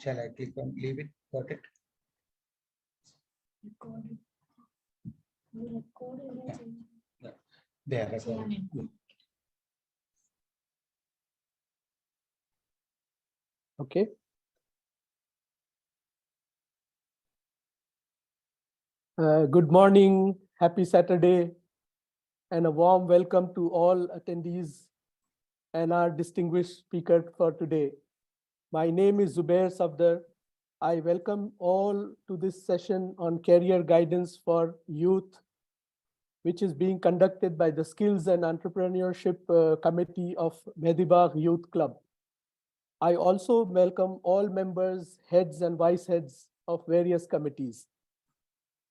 Shall I click on leave it? Got it? Recorded. Yeah. They are recording. Okay. Good morning, happy Saturday, and a warm welcome to all attendees and our distinguished speaker for today. My name is Zubair Safdar. I welcome all to this session on career guidance for youth, which is being conducted by the Skills and Entrepreneurship Committee of Medibagh Youth Club. I also welcome all members, heads and vice heads of various committees.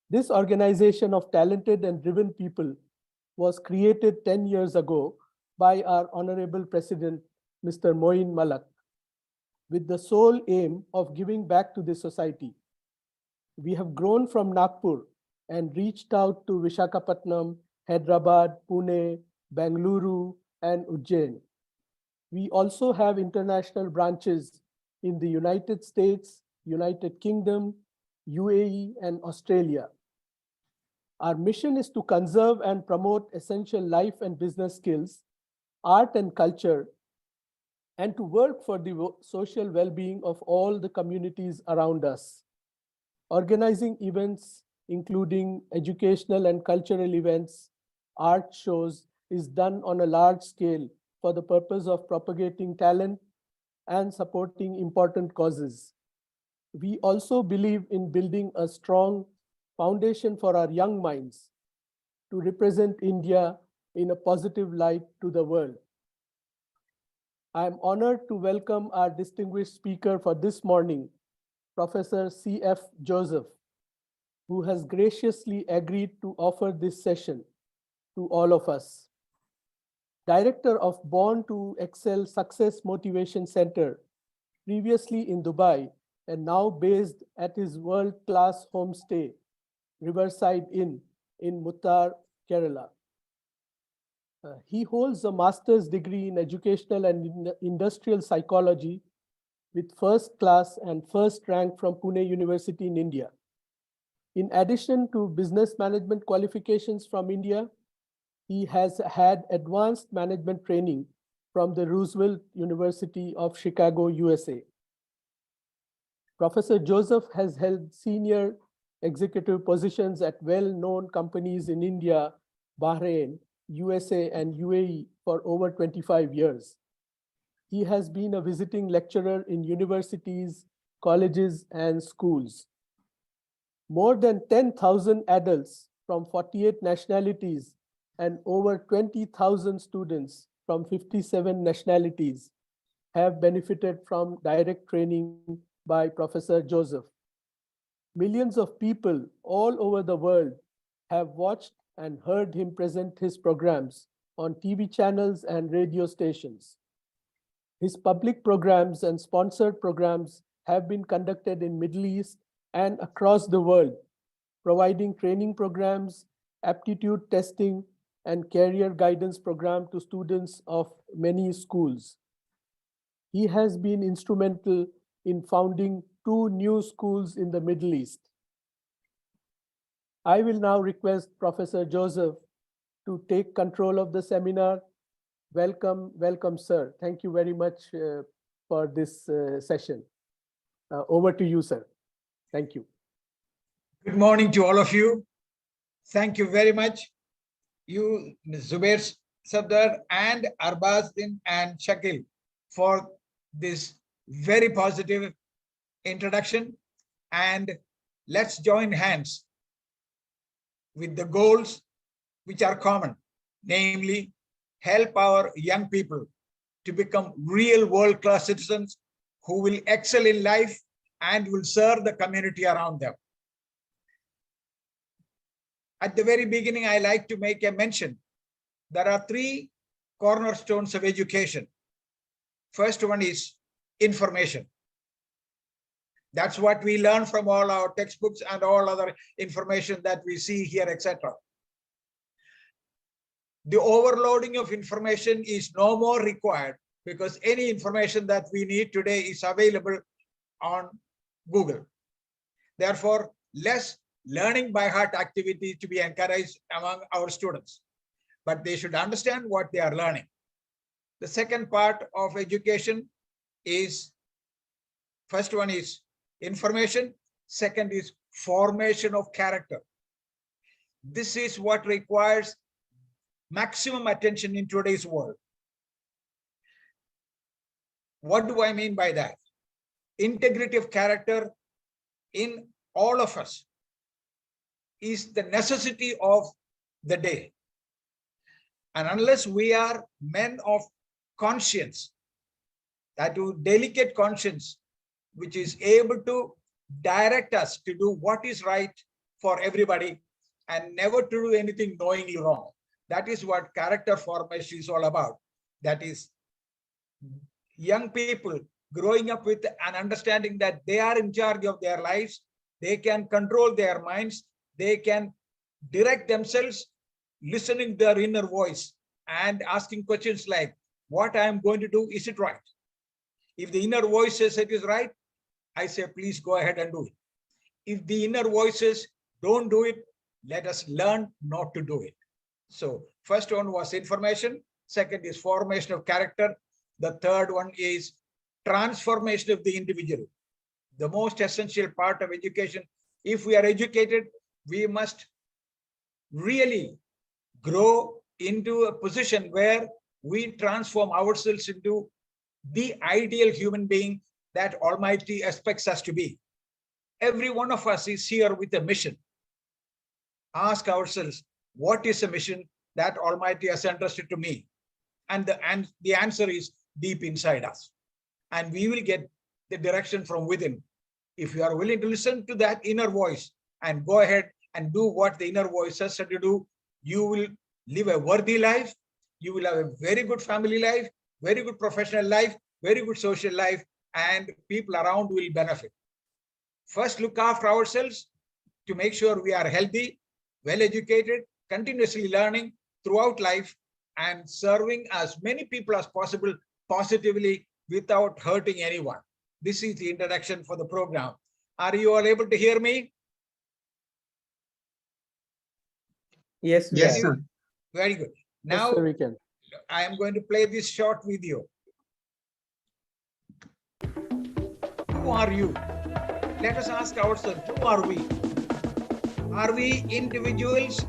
This organization of talented and driven people was created 10 years ago by our Honorable President, Mr. Moin Malak, with the sole aim of giving back to the society. We have grown from Nagpur and reached out to Visakhapatnam, Hyderabad, Pune, Bengaluru, and Ujjain. We also have international branches in the United States, United Kingdom, UAE, and Australia. Our mission is to conserve and promote essential life and business skills, art and culture, and to work for the social well-being of all the communities around us. Organizing events, including educational and cultural events, art shows, is done on a large scale for the purpose of propagating talent and supporting important causes. We also believe in building a strong foundation for our young minds to represent India in a positive light to the world. I am honored to welcome our distinguished speaker for this morning, Professor C.F. Joseph, who has graciously agreed to offer this session to all of us. Director of Born to Excel Success Motivation Center, previously in Dubai and now based at his world-class homestay, Riverside Inn in Muttar, Kerala. He holds a master's degree in educational and industrial psychology with first class and first rank from Pune University in India. In addition to business management qualifications from India, he has had advanced management training from the Roosevelt University of Chicago, USA. Professor Joseph has held senior executive positions at well-known companies in India, Bahrain, USA, and UAE for over 25 years. He has been a visiting lecturer in universities, colleges, and schools. More than 10,000 adults from 48 nationalities and over 20,000 students from 57 nationalities have benefited from direct training by Professor Joseph. Millions of people all over the world have watched and heard him present his programs on TV channels and radio stations. His public programs and sponsored programs have been conducted in Middle East and across the world, providing training programs, aptitude testing, and career guidance program to students of many schools. He has been instrumental in founding 2 new schools in the Middle East. I will now request Professor Joseph to take control of the seminar. Welcome, welcome, sir. Thank you very much for this session. Over to you, sir. Thank you. Good morning to all of you. Thank you very much, you, Ms. Zubair Safdar and Arbazin and Shakil, for this very positive introduction. And let's join hands with the goals which are common, namely help our young people to become real world-class citizens who will excel in life and will serve the community around them. At the very beginning, I like to make a mention. There are 3 cornerstones of education. First one is information. That's what we learn from all our textbooks and all other information that we see here, etc. The overloading of information is no more required because any information that we need today is available on Google. Therefore, less learning by heart activity to be encouraged among our students, but they should understand what they are learning. The second part of education is, first one is information, second is formation of character. This is what requires maximum attention in today's world. What do I mean by that? Integrity of character in all of us is the necessity of the day. And unless we are men of conscience, that delicate conscience, which is able to direct us to do what is right for everybody and never to do anything knowingly wrong. That is what character formation is all about. That is young people growing up with an understanding that they are in charge of their lives, they can control their minds, they can direct themselves, listening their inner voice and asking questions like, what I am going to do, is it right? If the inner voice says it is right, I say, please go ahead and do it. If the inner voices don't do it, let us learn not to do it. So first one was information, second is formation of character, the third one is transformation of the individual. The most essential part of education. If we are educated, we must really grow into a position where we transform ourselves into the ideal human being that Almighty expects us to be. Every one of us is here with a mission. Ask ourselves, what is a mission that Almighty has entrusted to me? And the answer is deep inside us. And we will get the direction from within. If you are willing to listen to that inner voice and go ahead and do what the inner voice says to do, you will live a worthy life. You will have a very good family life, very good professional life, very good social life, and people around will benefit. First, look after ourselves to make sure we are healthy, well-educated, continuously learning throughout life, and serving as many people as possible positively without hurting anyone. This is the introduction for the program. Are you all able to hear me? Yes, Yes, sir. Very good. Now, Yes, sir, we can. I am going to play this short video. Who are you? Let us ask ourselves, who are we? Are we individuals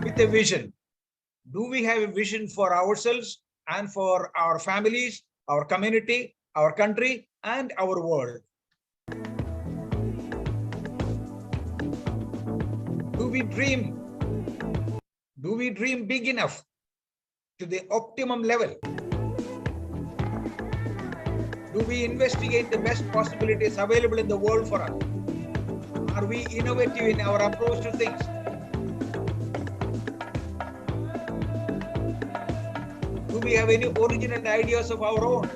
with a vision? Do we have a vision for ourselves and for our families, our community, our country, and our world? Do we dream? Do we dream big enough to the optimum level? Do we investigate the best possibilities available in the world for us? Are we innovative in our approach to things? Do we have any original ideas of our own?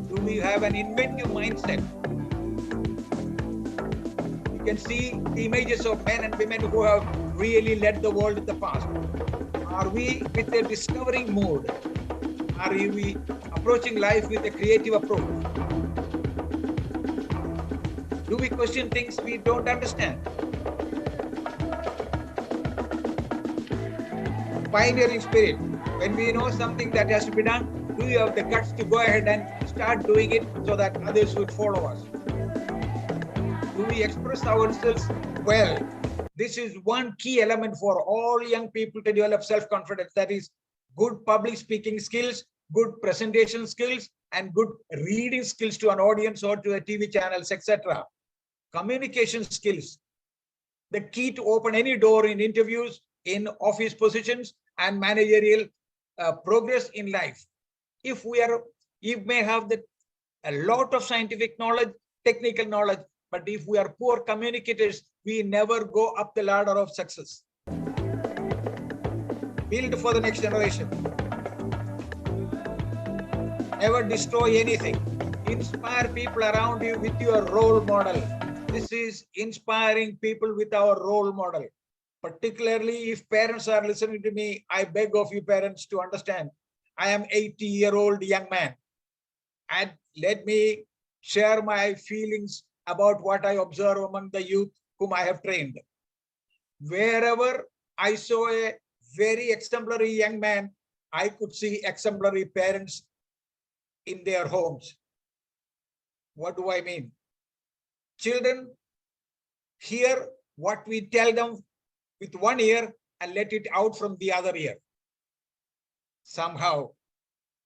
Do we have an inventive mindset? You can see the images of men and women who have really led the world in the past. Are we with a discovering mood? Are we approaching life with a creative approach? Do we question things we don't understand? Pioneering spirit. When we know something that has to be done, do we have the guts to go ahead and start doing it so that others would follow us? Do we express ourselves well? This is one key element for all young people to develop self-confidence. That is good public speaking skills, good presentation skills, and good reading skills to an audience or to a TV channels, etc. Communication skills, the key to open any door in interviews, in office positions, and managerial progress in life. If you may have a lot of scientific knowledge, technical knowledge, but if we are poor communicators, we never go up the ladder of success. Build for the next generation. Never destroy anything. Inspire people around you with your role model. This is inspiring people with our role model. Particularly if parents are listening to me, I beg of you parents to understand, I am 80-year-old young man. And let me share my feelings about what I observe among the youth whom I have trained. Wherever I saw a very exemplary young man, I could see exemplary parents in their homes. What do I mean? Children hear what we tell them with one ear and let it out from the other ear somehow.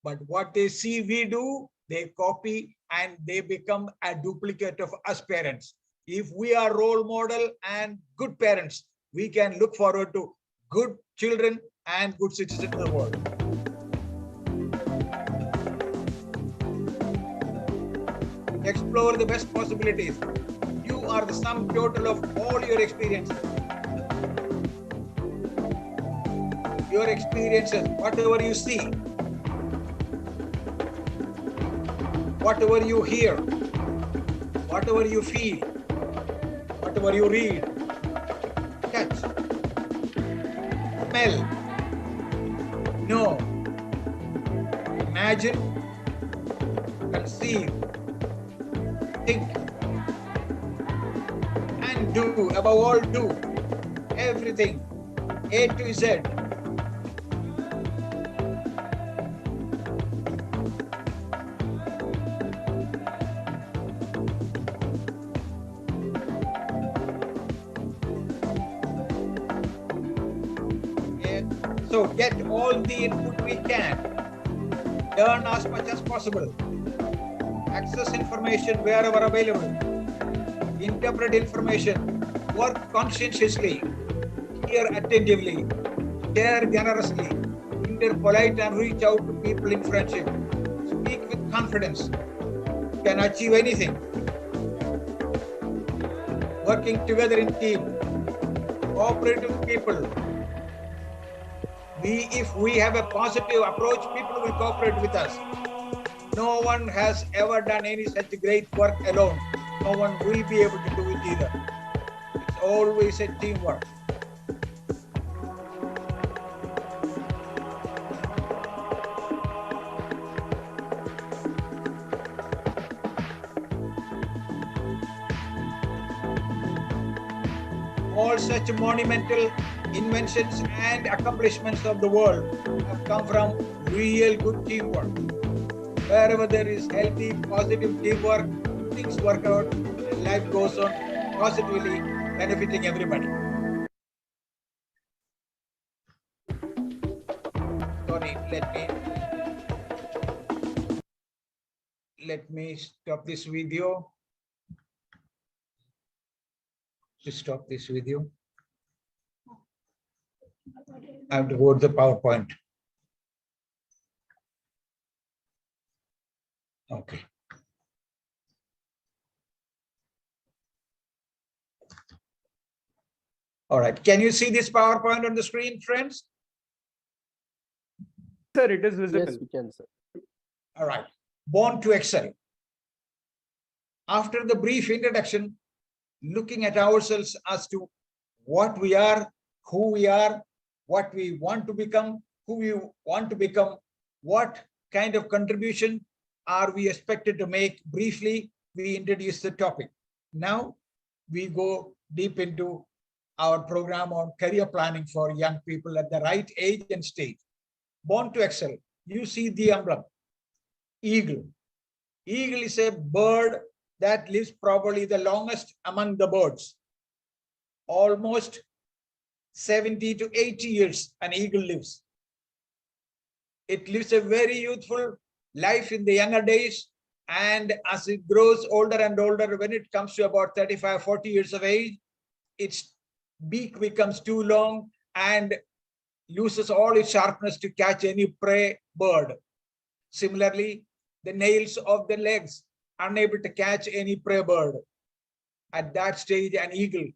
But what they see we do, they copy and they become a duplicate of us parents. If we are role model and good parents, we can look forward to good children and good citizens of the world. Explore the best possibilities. You are the sum total of all your experiences. Your experiences, whatever you see, whatever you hear, whatever you feel, whatever you read, touch, smell, know, imagine, conceive, think, and do, above all do, everything, A to Z. So get all the input we can, learn as much as possible, access information wherever available, interpret information, work conscientiously, hear attentively, share generously, interpolate and reach out to people in friendship, speak with confidence, you can achieve anything. Working together in team, cooperate with people. If we have a positive approach, people will cooperate with us. No one has ever done any such great work alone. No one will be able to do it either. It's always a teamwork. All such monumental inventions and accomplishments of the world have come from real good teamwork. Wherever there is healthy, positive teamwork, things work out, and life goes on positively, benefiting everybody. Sorry, let me stop this video. To stop this video, I have to go to the PowerPoint. Okay. All right. Can you see this PowerPoint on the screen, friends? Sir, it is visible. Yes, we can, sir. All right. Born to excel. After the brief introduction, looking at ourselves as to what we are, who we are, what we want to become, who we want to become, what kind of contribution are we expected to make. Briefly, we introduce the topic. Now we go deep into our program on career planning for young people at the right age and stage. Born to excel. You see the emblem, eagle. Eagle is a bird that lives probably the longest among the birds. Almost 70 to 80 years an eagle lives. It lives a very youthful life in the younger days, and as it grows older and older, when it comes to about 35, 40 years of age, its beak becomes too long and loses all its sharpness to catch any prey bird. Similarly, the nails of the legs unable to catch any prey bird. At that stage, an eagle,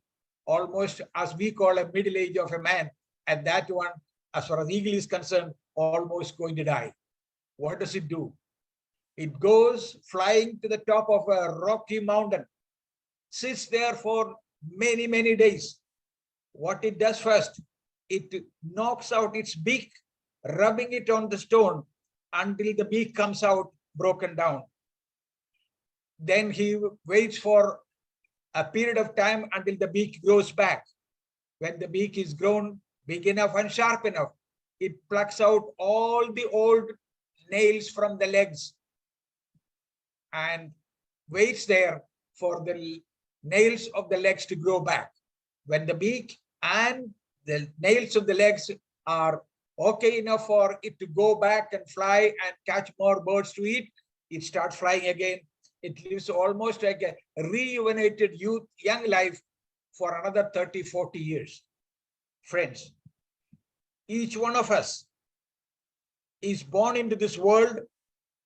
almost as we call a middle age of a man, at that one, as far as eagle is concerned, almost going to die. What does it do? It goes flying to the top of a rocky mountain, sits there for many, many days. What it does first, it knocks out its beak, rubbing it on the stone until the beak comes out broken down. Then he waits for a period of time until the beak grows back. When the beak is grown big enough and sharp enough, it plucks out all the old nails from the legs and waits there for the nails of the legs to grow back. When the beak and the nails of the legs are okay enough for it to go back and fly and catch more birds to eat, it starts flying again. It lives almost like a rejuvenated young life for another 30, 40 years. Friends, each one of us is born into this world.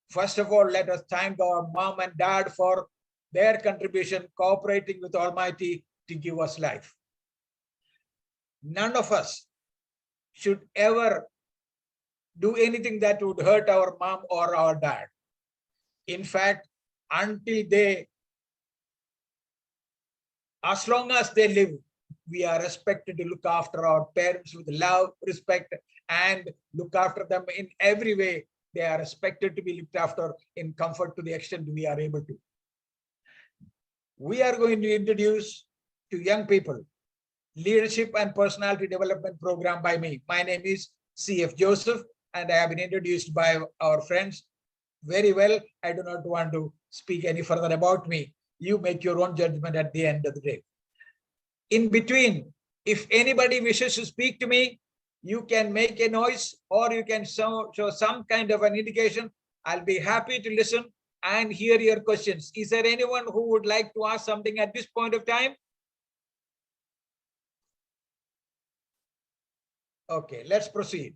First of all, let us thank our mom and dad for their contribution, cooperating with Almighty to give us life. None of us should ever do anything that would hurt our mom or our dad. In fact, until as long as they live, we are expected to look after our parents with love, respect, and look after them in every way. They are expected to be looked after in comfort to the extent we are able to. We are going to introduce to young people Leadership and Personality Development Program by me. My name is C.F. Joseph, and I have been introduced by our friends very well. I do not want to speak any further about me. You make your own judgment at the end of the day. In between, if anybody wishes to speak to me, you can make a noise or you can show some kind of an indication. I'll be happy to listen and hear your questions. Is there anyone who would like to ask something at this point of time? Okay, let's proceed.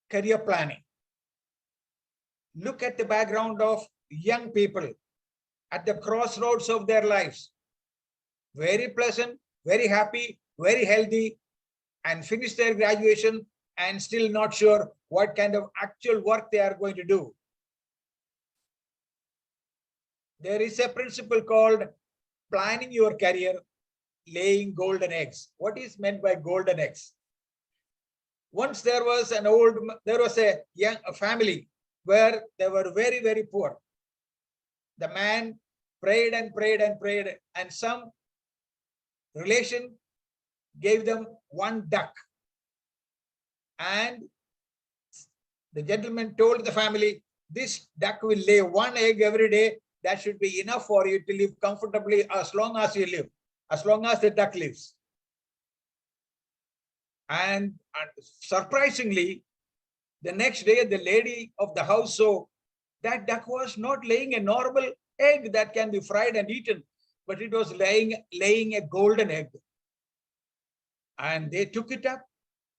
Career planning. Look at the background of young people at the crossroads of their lives. Very pleasant, very happy, very healthy, and finish their graduation and still not sure what kind of actual work they are going to do. There is a principle called planning your career, laying golden eggs. What is meant by golden eggs? Once there was a family where they were very, very poor. The man prayed and prayed and prayed, and some relation gave them one duck. And the gentleman told the family, this duck will lay one egg every day. That should be enough for you to live comfortably as long as you live, as long as the duck lives. And surprisingly, the next day, the lady of the house saw that duck was not laying a normal egg that can be fried and eaten, but it was laying a golden egg. And they took it up.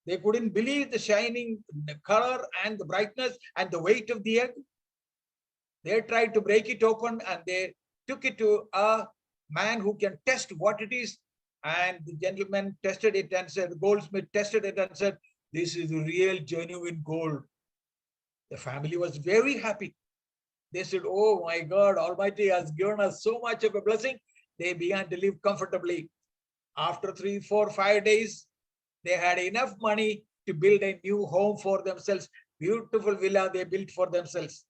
They couldn't believe the shining color and the brightness and the weight of the egg. They tried to break it open and they took it to a man who can test what it is. And the gentleman tested it and said, the goldsmith tested it and said, this is real, genuine gold. The family was very happy. They said, oh my God, Almighty has given us so much of a blessing. They began to live comfortably. After 3, 4, 5 days, they had enough money to build a new home for themselves. Beautiful villa they built for themselves.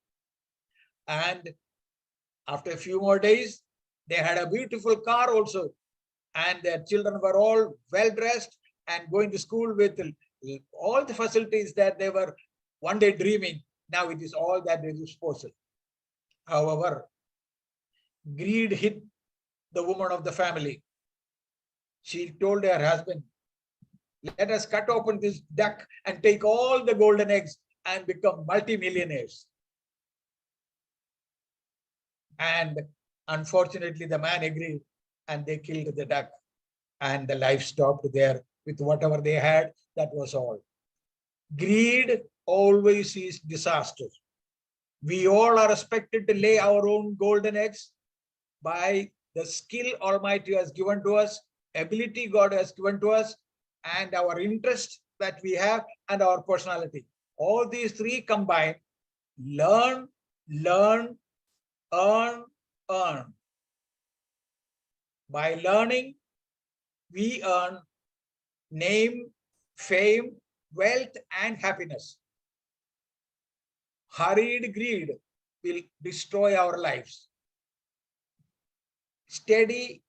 And after a few more days, they had a beautiful car also. And their children were all well dressed and going to school with all the facilities that they were one day dreaming. Now it is all that is disposal. However, greed hit the woman of the family. She told her husband, let us cut open this duck and take all the golden eggs and become multimillionaires. And unfortunately, the man agreed and they killed the duck. And the life stopped there with whatever they had. That was all. Greed always is disaster. We all are expected to lay our own golden eggs by the skill Almighty has given to us, ability God has given to us, and our interest that we have, and our personality. All these three combined: learn, learn, earn, earn. By learning, we earn name, fame, wealth, and happiness. Hurried greed will destroy our lives. Steady,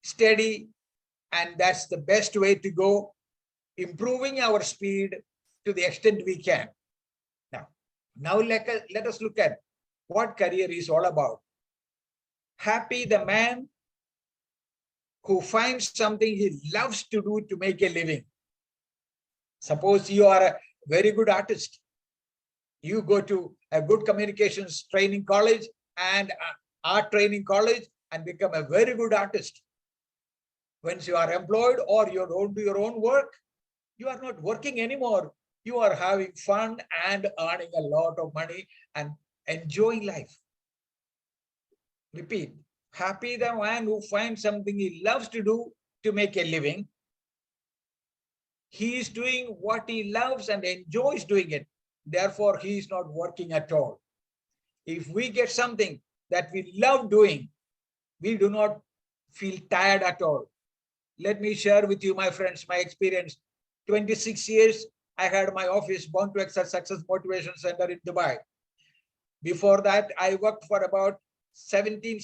steady, and that's the best way to go, improving our speed to the extent we can. Now let us look at what career is all about. Happy the man who finds something he loves to do to make a living. Suppose you are a very good artist. You go to a good communications training college and art training college and become a very good artist. Once you are employed or you don't do your own work, you are not working anymore. You are having fun and earning a lot of money and enjoying life. Repeat, happy the man who finds something he loves to do to make a living. He is doing what he loves and enjoys doing it. Therefore, he is not working at all. If we get something that we love doing, we do not feel tired at all. Let me share with you, my friends, my experience. 26 years, I had my office, Born to Excel Success Motivation Center in Dubai. Before that, I worked for about 17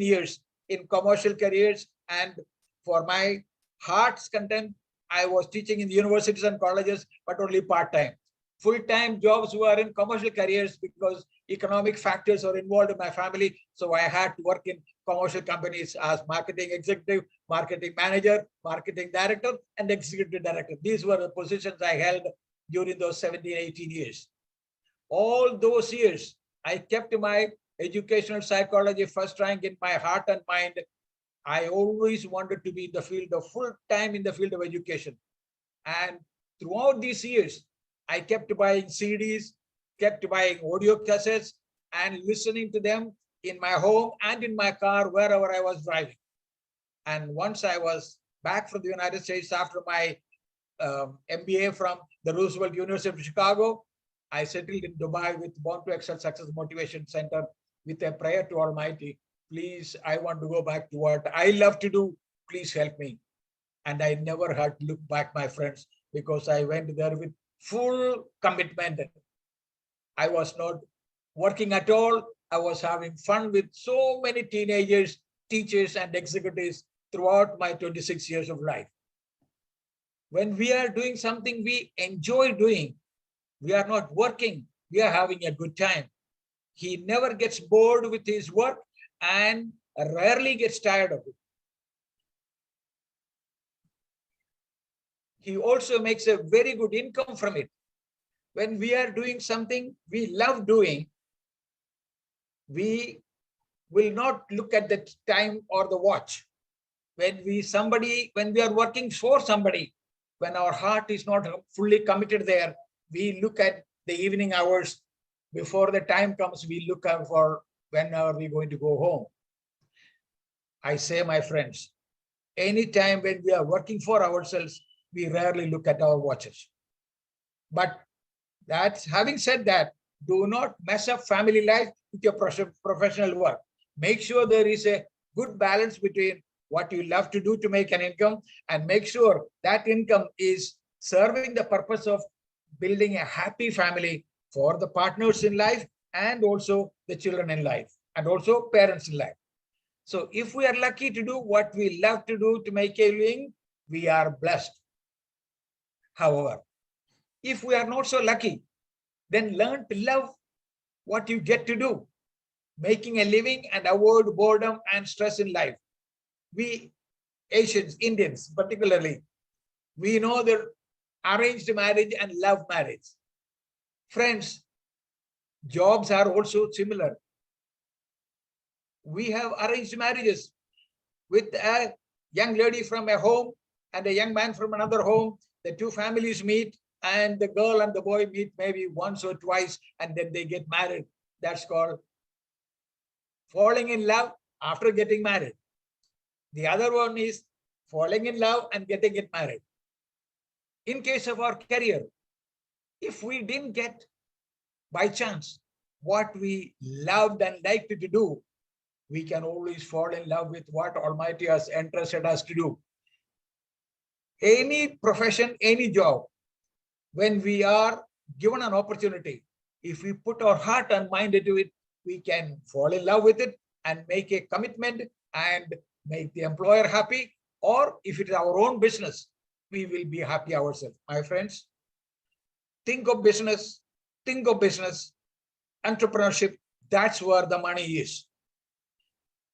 years in commercial careers. And for my heart's content, I was teaching in the universities and colleges, but only part-time. Full-time jobs were in commercial careers because economic factors are involved in my family. So I had to work in commercial companies as marketing executive, marketing manager, marketing director, and executive director. These were the positions I held during those 17, 18 years. All those years, I kept my educational psychology first rank in my heart and mind. I always wanted to be in the field of full time in the field of education. And throughout these years, I kept buying CDs, kept buying audio cassettes and listening to them in my home and in my car, wherever I was driving. And once I was back from the United States after my MBA from the Roosevelt University of Chicago, I settled in Dubai with Born to Excel Success Motivation Center with a prayer to Almighty. Please, I want to go back to what I love to do. Please help me. And I never had to look back, my friends, because I went there with full commitment. I was not working at all. I was having fun with so many teenagers, teachers, and executives throughout my 26 years of life. When we are doing something we enjoy doing, we are not working, we are having a good time. He never gets bored with his work and rarely gets tired of it. He also makes a very good income from it. When we are doing something we love doing, we will not look at the time or the watch. When we are working for somebody, when our heart is not fully committed there, we look at the evening hours. Before the time comes, we look out for when are we going to go home. I say, my friends, anytime when we are working for ourselves, we rarely look at our watches. But having said that, do not mess up family life with your professional work. Make sure there is a good balance between what you love to do to make an income, and make sure that income is serving the purpose of building a happy family for the partners in life and also the children in life and also parents in life. So if we are lucky to do what we love to do to make a living, we are blessed. However, if we are not so lucky, then learn to love what you get to do, making a living, and avoid boredom and stress in life. We Asians, Indians particularly, we know the arranged marriage and love marriage. Friends, jobs are also similar. We have arranged marriages with a young lady from a home and a young man from another home. The two families meet and the girl and the boy meet maybe once or twice and then they get married. That's called falling in love after getting married. The other one is falling in love and getting it married. In case of our career, if we didn't get by chance what we loved and liked to do, we can always fall in love with what Almighty has entrusted us to do. Any profession, any job, when we are given an opportunity, If we put our heart and mind into it, we can fall in love with it and make a commitment and make the employer happy. Or if it is our own business, we will be happy ourselves. My friends, think of business, entrepreneurship. That's where the money is.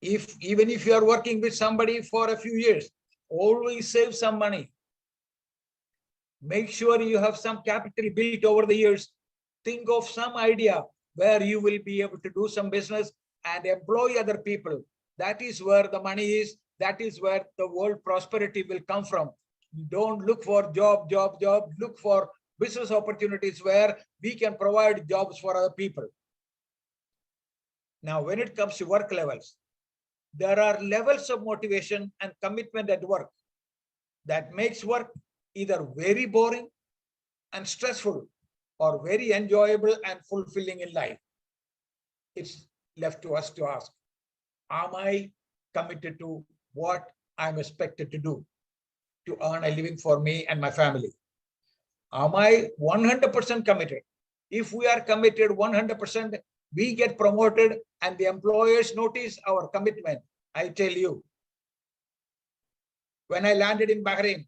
Even if you are working with somebody for a few years, always save some money. Make sure you have some capital built over the years. Think of some idea where you will be able to do some business and employ other people. That is where the money is. That is where the world prosperity will come from. Don't look for job. Look for business opportunities where we can provide jobs for other people. Now, when it comes to work levels, there are levels of motivation and commitment at work that makes work either very boring and stressful or very enjoyable and fulfilling in life. It's left to us to ask, am I committed to what I'm expected to do to earn a living for me and my family? Am I 100% committed? If we are committed 100%, we get promoted and the employers notice our commitment. I tell you, when I landed in Bahrain,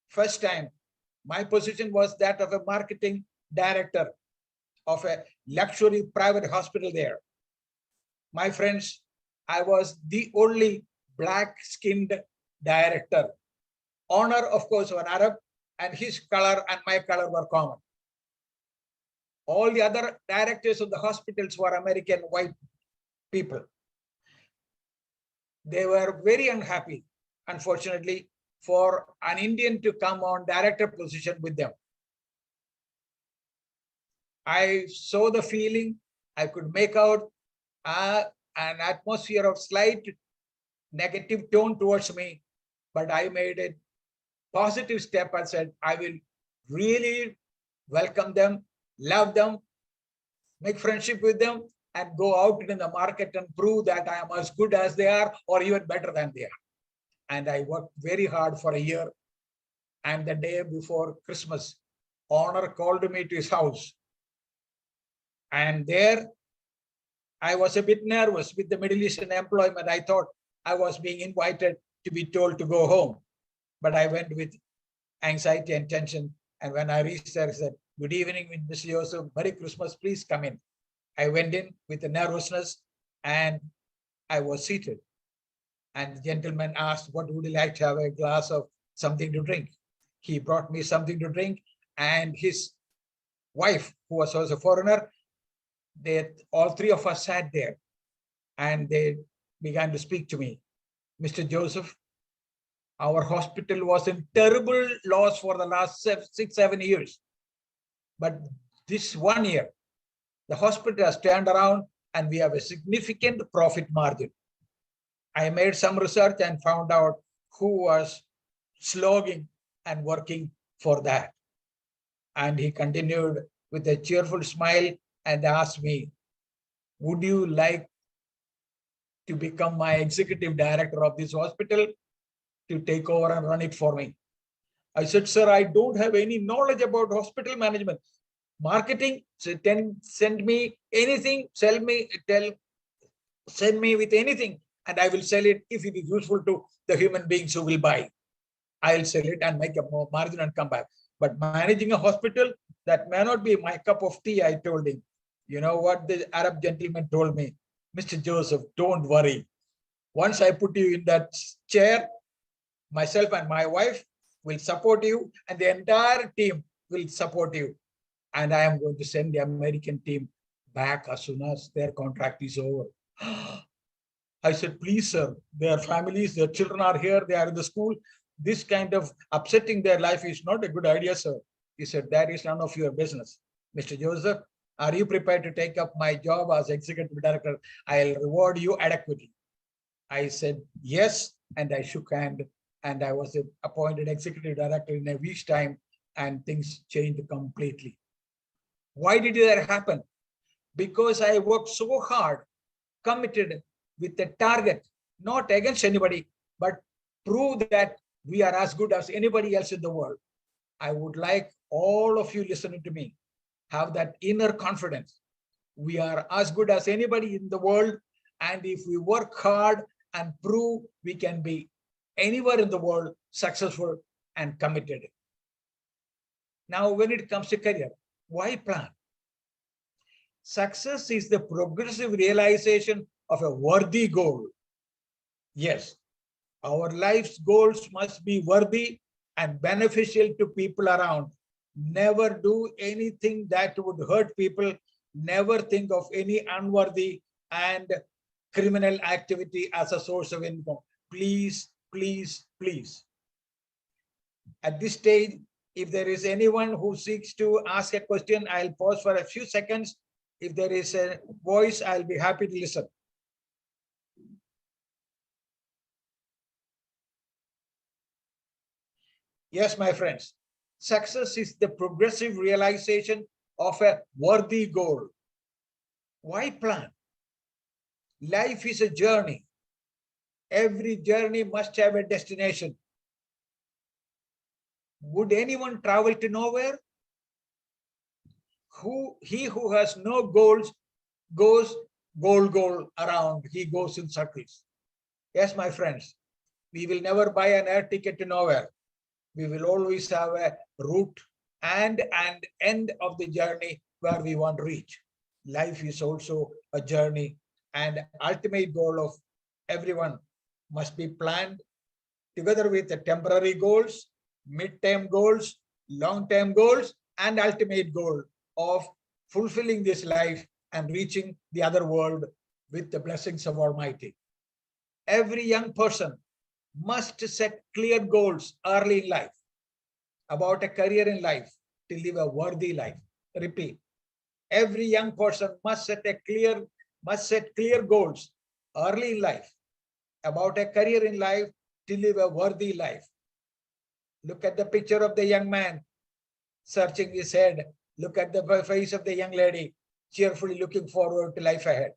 first time, my position was that of a marketing director of a luxury private hospital there. My friends, I was the only black-skinned director. Honor, of course, of an Arab, and his color and my color were common. All the other directors of the hospitals were American white people. They were very unhappy, unfortunately, for an Indian to come on director position with them. I saw the feeling. I could make out an atmosphere of slight negative tone towards me, but I made a positive step and said, I will really welcome them, love them, make friendship with them, and go out in the market and prove that I am as good as they are or even better than they are. And I worked very hard for a year. And the day before Christmas, Honor called me to his house. And there, I was a bit nervous with the Middle Eastern employment. I thought I was being invited to be told to go home. But I went with anxiety and tension. And when I reached there, I said, good evening, Mr. Joseph. Merry Christmas, please come in. I went in with the nervousness and I was seated. And the gentleman asked, what would you like to have? A glass of something to drink? He brought me something to drink, and his wife, who was also a foreigner, all three of us sat there and they began to speak to me. Mr. Joseph, our hospital was in terrible loss for the last 6-7 years. But this 1 year, the hospital has turned around and we have a significant profit margin. I made some research and found out who was slogging and working for that. And he continued with a cheerful smile and asked me, would you like to become my executive director of this hospital to take over and run it for me? I said, sir, I don't have any knowledge about hospital management. Marketing, send me anything, send me with anything, and I will sell it if it is useful to the human beings who will buy. I'll sell it and make a more margin and come back. But managing a hospital, that may not be my cup of tea, I told him. You know what the Arab gentleman told me? Mr. Joseph, don't worry. Once I put you in that chair, myself and my wife will support you and the entire team will support you. And I am going to send the American team back as soon as their contract is over. I said, please, sir, their families, their children are here, they are in the school. This kind of upsetting their life is not a good idea, sir. He said, that is none of your business. Mr. Joseph, are you prepared to take up my job as executive director? I'll reward you adequately. I said, yes, and I shook hand, and I was appointed executive director in a week's time, and things changed completely. Why did that happen? Because I worked so hard, committed with a target, not against anybody, but prove that we are as good as anybody else in the world. I would like all of you listening to me have that inner confidence. We are as good as anybody in the world. And if we work hard and prove we can be anywhere in the world successful and committed. Now, when it comes to career, why plan? Success is the progressive realization of a worthy goal. Yes, our life's goals must be worthy and beneficial to people around. Never do anything that would hurt people. Never think of any unworthy and criminal activity as a source of income. Please, please, please. At this stage, if there is anyone who seeks to ask a question, I'll pause for a few seconds. If there is a voice, I'll be happy to listen. Yes, my friends, success is the progressive realization of a worthy goal. Why plan? Life is a journey. Every journey must have a destination. Would anyone travel to nowhere? He who has no goals goes goal around. He goes in circles. Yes, my friends, we will never buy an air ticket to nowhere. We will always have a route and an end of the journey where we want to reach. Life is also a journey, and ultimate goal of everyone must be planned together with the temporary goals, mid-term goals, long-term goals, and ultimate goal of fulfilling this life and reaching the other world with the blessings of Almighty. Every young person must set clear goals early in life about a career in life to live a worthy life. Repeat, every young person must set clear goals early in life about a career in life to live a worthy life. Look at the picture of the young man searching his head. Look at the face of the young lady cheerfully looking forward to life ahead.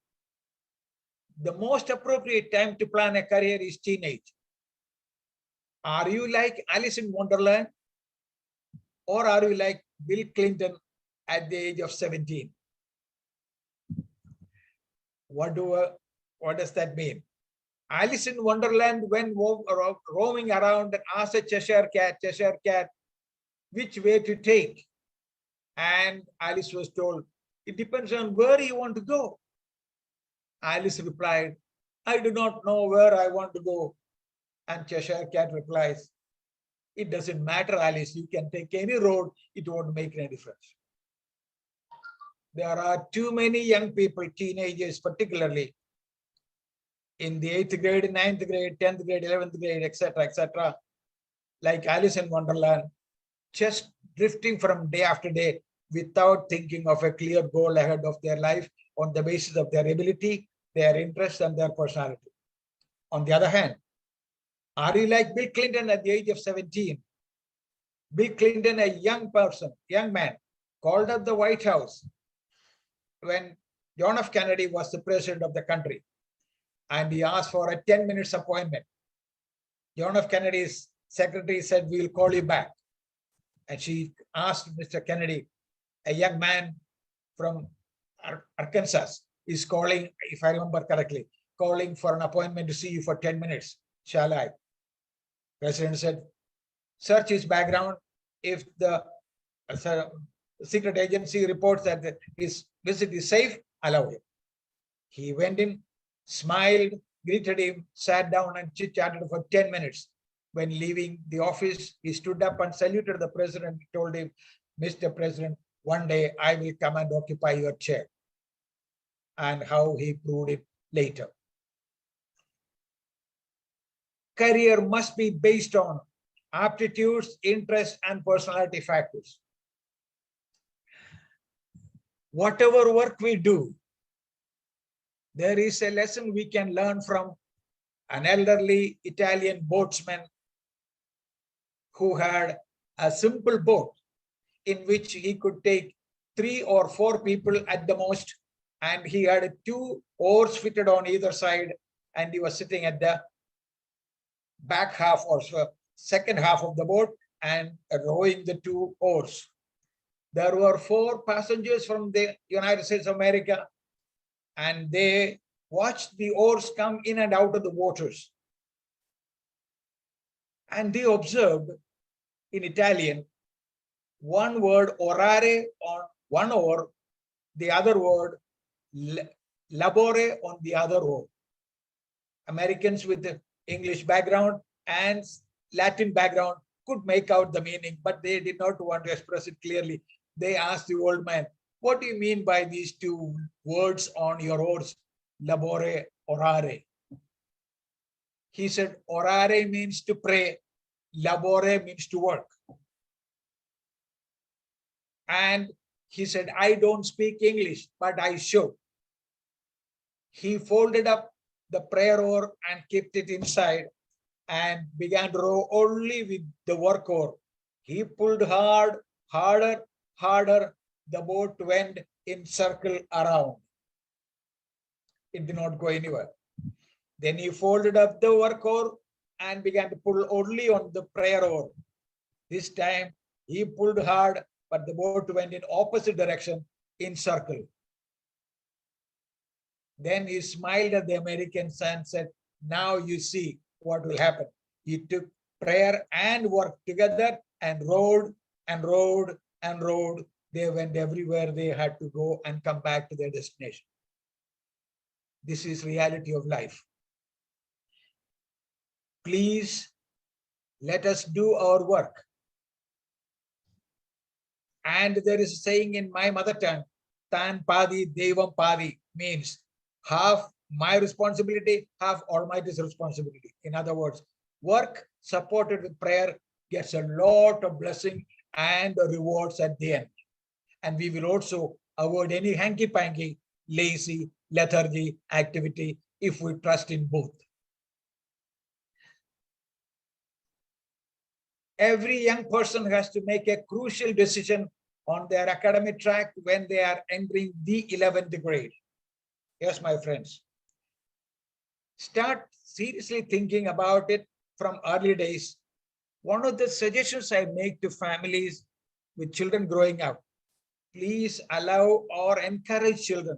The most appropriate time to plan a career is teenage. Are you like Alice in Wonderland? Or are you like Bill Clinton at the age of 17? What does that mean? Alice in Wonderland went roaming around and asked a Cheshire cat, which way to take? And Alice was told, it depends on where you want to go. Alice replied, I do not know where I want to go. And Cheshire cat replies, it doesn't matter, Alice. You can take any road. It won't make any difference. There are too many young people, teenagers particularly, in the 8th grade, 9th grade, 10th grade, 11th grade, etc., like Alice in Wonderland, just drifting from day after day without thinking of a clear goal ahead of their life on the basis of their ability, their interests, and their personality. On the other hand, are you like Bill Clinton at the age of 17? Bill Clinton, a young man, called up the White House when John F. Kennedy was the president of the country, and he asked for a 10 minutes appointment. John F. Kennedy's secretary said, we'll call you back. And she asked Mr. Kennedy, a young man from Arkansas is calling, if I remember correctly, calling for an appointment to see you for 10 minutes. Shall I? President said, search his background. If the secret agency reports that his visit is safe, allow him. He went in, smiled, greeted him, sat down and chit-chatted for 10 minutes. When leaving the office, he stood up and saluted the president. He told him, Mr. President, one day I will come and occupy your chair. And how he proved it later. Career must be based on aptitudes, interests, and personality factors. Whatever work we do, there is a lesson we can learn from an elderly Italian boatsman who had a simple boat in which he could take 3 or 4 people at the most, and he had 2 oars fitted on either side, and he was sitting at the back half or so, second half of the boat and rowing the 2 oars. There were 4 passengers from the United States of America, and they watched the oars come in and out of the waters. And they observed in Italian one word orare on one oar, the other word labore on the other oar. Americans with the English background and Latin background could make out the meaning, but they did not want to express it clearly. They asked the old man, what do you mean by these 2 words on your oars, labore, orare? He said, orare means to pray, labore means to work. And he said, I don't speak English, but I should. He folded up the prayer oar and kept it inside and began to row only with the work oar. He pulled hard, harder, harder. The boat went in circle around. It did not go anywhere. Then he folded up the work oar and began to pull only on the prayer oar. This time he pulled hard, but the boat went in opposite direction in circle. Then he smiled at the Americans and said, now you see what will happen. He took prayer and work together and rowed and rowed and rowed. They went everywhere they had to go and come back to their destination. This is reality of life. Please let us do our work. And there is a saying in my mother tongue, Tan Padi, Devam Padi, means half my responsibility, half Almighty's responsibility. In other words, work supported with prayer gets a lot of blessing and rewards at the end. And we will also avoid any hanky-panky, lazy, lethargy activity if we trust in both. Every young person has to make a crucial decision on their academic track when they are entering the 11th grade. Yes, my friends. Start seriously thinking about it from early days. One of the suggestions I make to families with children growing up, please allow or encourage children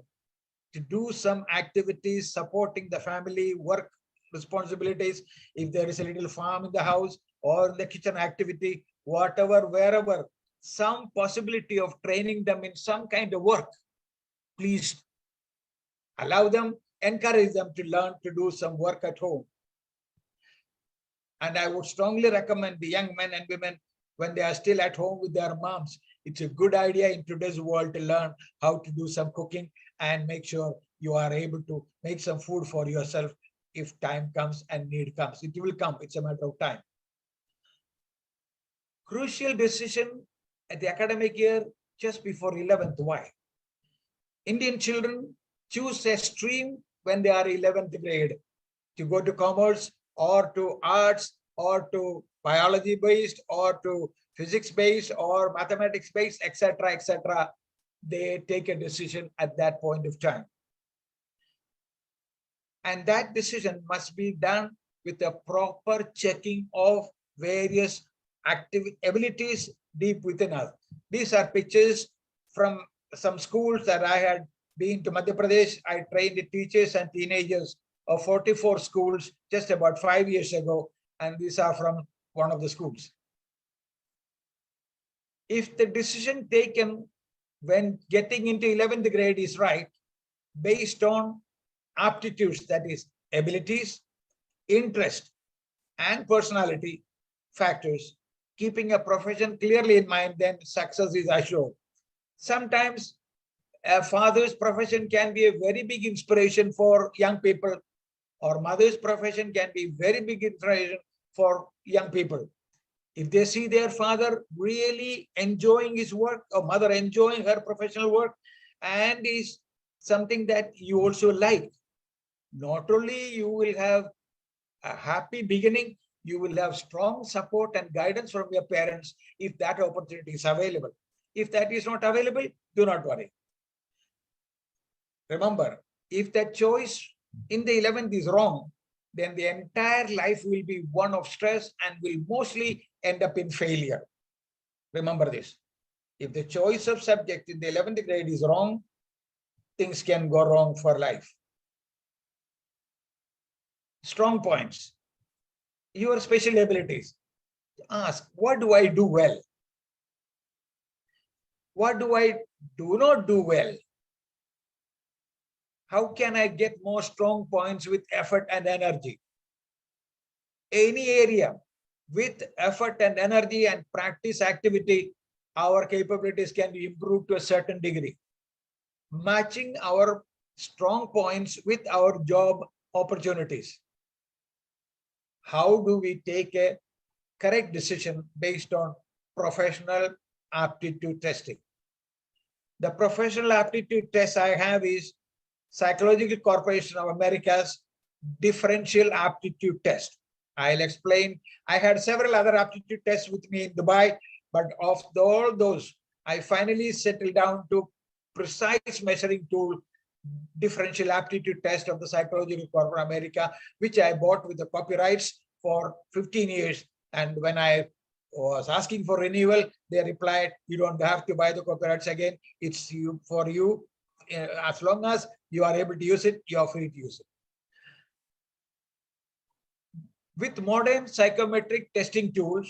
to do some activities supporting the family work responsibilities. If there is a little farm in the house or in the kitchen activity, whatever, wherever, some possibility of training them in some kind of work, please allow them, encourage them to learn to do some work at home. And I would strongly recommend the young men and women, when they are still at home with their moms, it's a good idea in today's world to learn how to do some cooking and make sure you are able to make some food for yourself if time comes and need comes. It will come, it's a matter of time. Crucial decision at the academic year just before 11th. Why? Indian children choose a stream when they are 11th grade to go to commerce or to arts or to biology based or to physics based or mathematics based, etc., etc. They take a decision at that point of time. And that decision must be done with a proper checking of various active abilities deep within us. These are pictures from some schools that I had been to Madhya Pradesh. I trained teachers and teenagers of 44 schools just about 5 years ago. And these are from one of the schools. If the decision taken when getting into 11th grade is right, based on aptitudes, that is abilities, interest, and personality factors, keeping a profession clearly in mind, then success is assured. Sometimes a father's profession can be a very big inspiration for young people, or mother's profession can be very big inspiration for young people. If they see their father really enjoying his work, or mother enjoying her professional work, and is something that you also like, not only you will have a happy beginning, you will have strong support and guidance from your parents if that opportunity is available. If that is not available, do not worry. Remember, if that choice in the 11th is wrong, then the entire life will be one of stress and will mostly end up in failure. Remember this. If the choice of subject in the 11th grade is wrong, things can go wrong for life. Strong points. Your special abilities. Ask, what do I do well? What do I do not do well? How can I get more strong points with effort and energy? Any area with effort and energy and practice activity, our capabilities can be improved to a certain degree. Matching our strong points with our job opportunities. How do we take a correct decision based on professional aptitude testing? The professional aptitude test I have is Psychological Corporation of America's differential aptitude test. I'll explain. I had several other aptitude tests with me in Dubai, but of all those, I finally settled down to precise measuring tool, differential aptitude test of the Psychological Corporation of America, which I bought with the copyrights for 15 years. And when I was asking for renewal, they replied, you don't have to buy the copyrights again. It's for you. As long as you are able to use it, you are free to use it. With modern psychometric testing tools,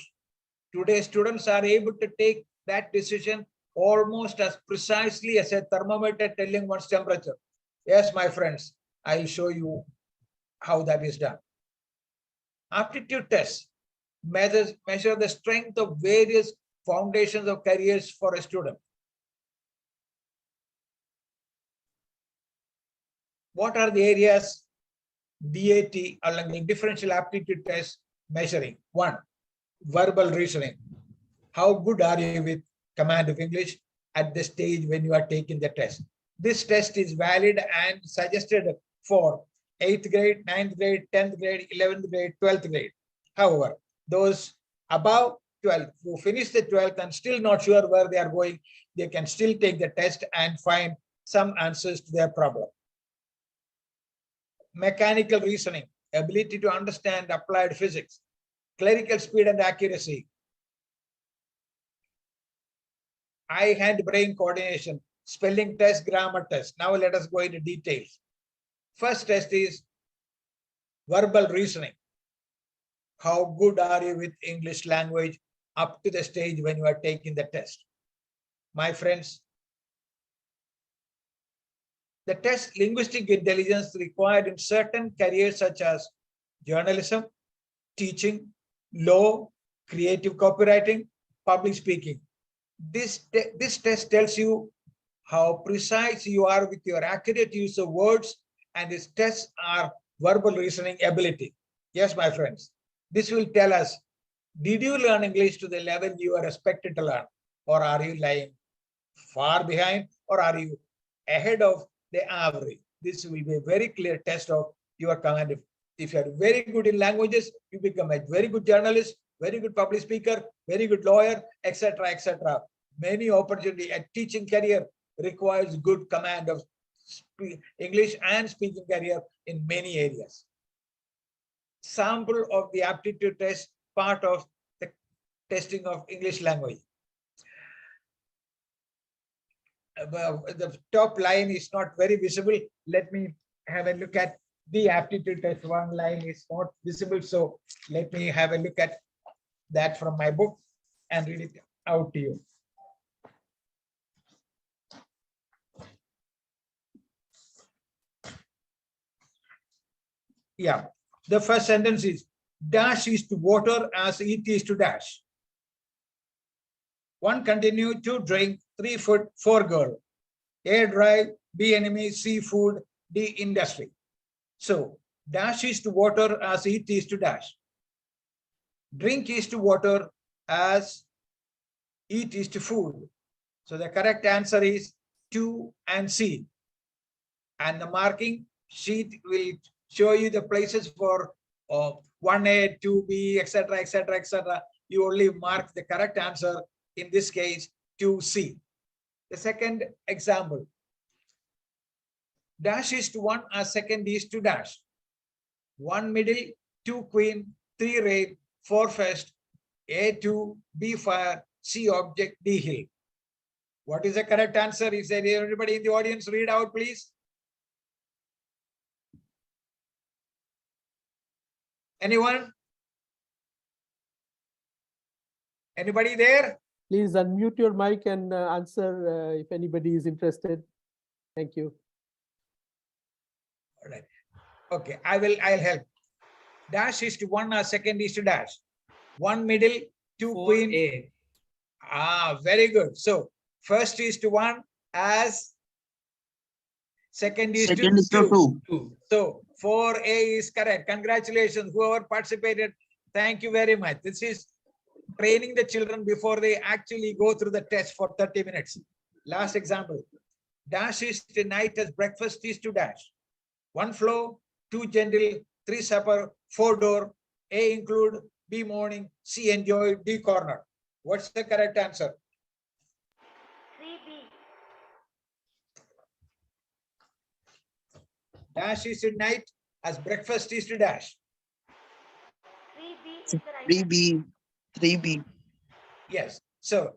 today students are able to take that decision almost as precisely as a thermometer telling one's temperature. Yes, my friends, I'll show you how that is done. Aptitude tests measure the strength of various foundations of careers for a student. What are the areas DAT, or differential aptitude test measuring? One, verbal reasoning. How good are you with command of English at the stage when you are taking the test? This test is valid and suggested for 8th grade, 9th grade, 10th grade, 11th grade, 12th grade. However, those above 12th who finish the 12th and still not sure where they are going, they can still take the test and find some answers to their problem. Mechanical reasoning, ability to understand applied physics, clerical speed and accuracy, eye-hand brain coordination, spelling test, grammar test. Now let us go into details. First test is verbal reasoning. How good are you with English language up to the stage when you are taking the test? My friends, the test linguistic intelligence required in certain careers such as journalism, teaching, law, creative copywriting, public speaking. This test tells you how precise you are with your accurate use of words, and these tests are verbal reasoning ability. Yes, my friends, this will tell us, did you learn English to the level you are expected to learn, or are you lying far behind, or are you ahead of the average? This will be a very clear test of your command. If you are very good in languages, you become a very good journalist, very good public speaker, very good lawyer, etc., etc. Many opportunity. A teaching career requires good command of English and speaking career in many areas. Sample of the aptitude test, part of the testing of English language. The top line is not very visible. Let me have a look at the aptitude test. One line is not visible, so let me have a look at that from my book and read it out to you. Yeah, the first sentence is, dash is to water as it is to dash. One continue, two drink, 3 food, 4 girl. A drive, B enemy, C food, D industry. So dash is to water as it is to dash. Drink is to water as it is to food. So the correct answer is 2 and C. And the marking sheet will show you the places for 1A, 2B, etc., etc., etc. You only mark the correct answer, in this case 2C. The second example, dash is to 1 as second is to dash. 1 middle, 2 queen, 3 raid, 4 first, A2, B fire, C object, D hill. What is the correct answer? Is there everybody in the audience read out, please? Anyone? Anybody there? Please unmute your mic and answer if anybody is interested. Thank you. All right. Okay, I'll help. Dash is to 1 or second is to dash. 1 middle, 2 queen. 4A. Ah, very good. So first is to 1 as second is to 2. 2. So 4A is correct. Congratulations, whoever participated. Thank you very much. This is training the children before they actually go through the test for 30 minutes. Last example. Dash is to night as breakfast is to dash. 1 flow, 2 gentle, 3 supper, 4 door. A include, B morning, C enjoy, D corner. What's the correct answer? 3B. Dash is to night as breakfast is to dash. 3B is the right answer. 3B. Yes. So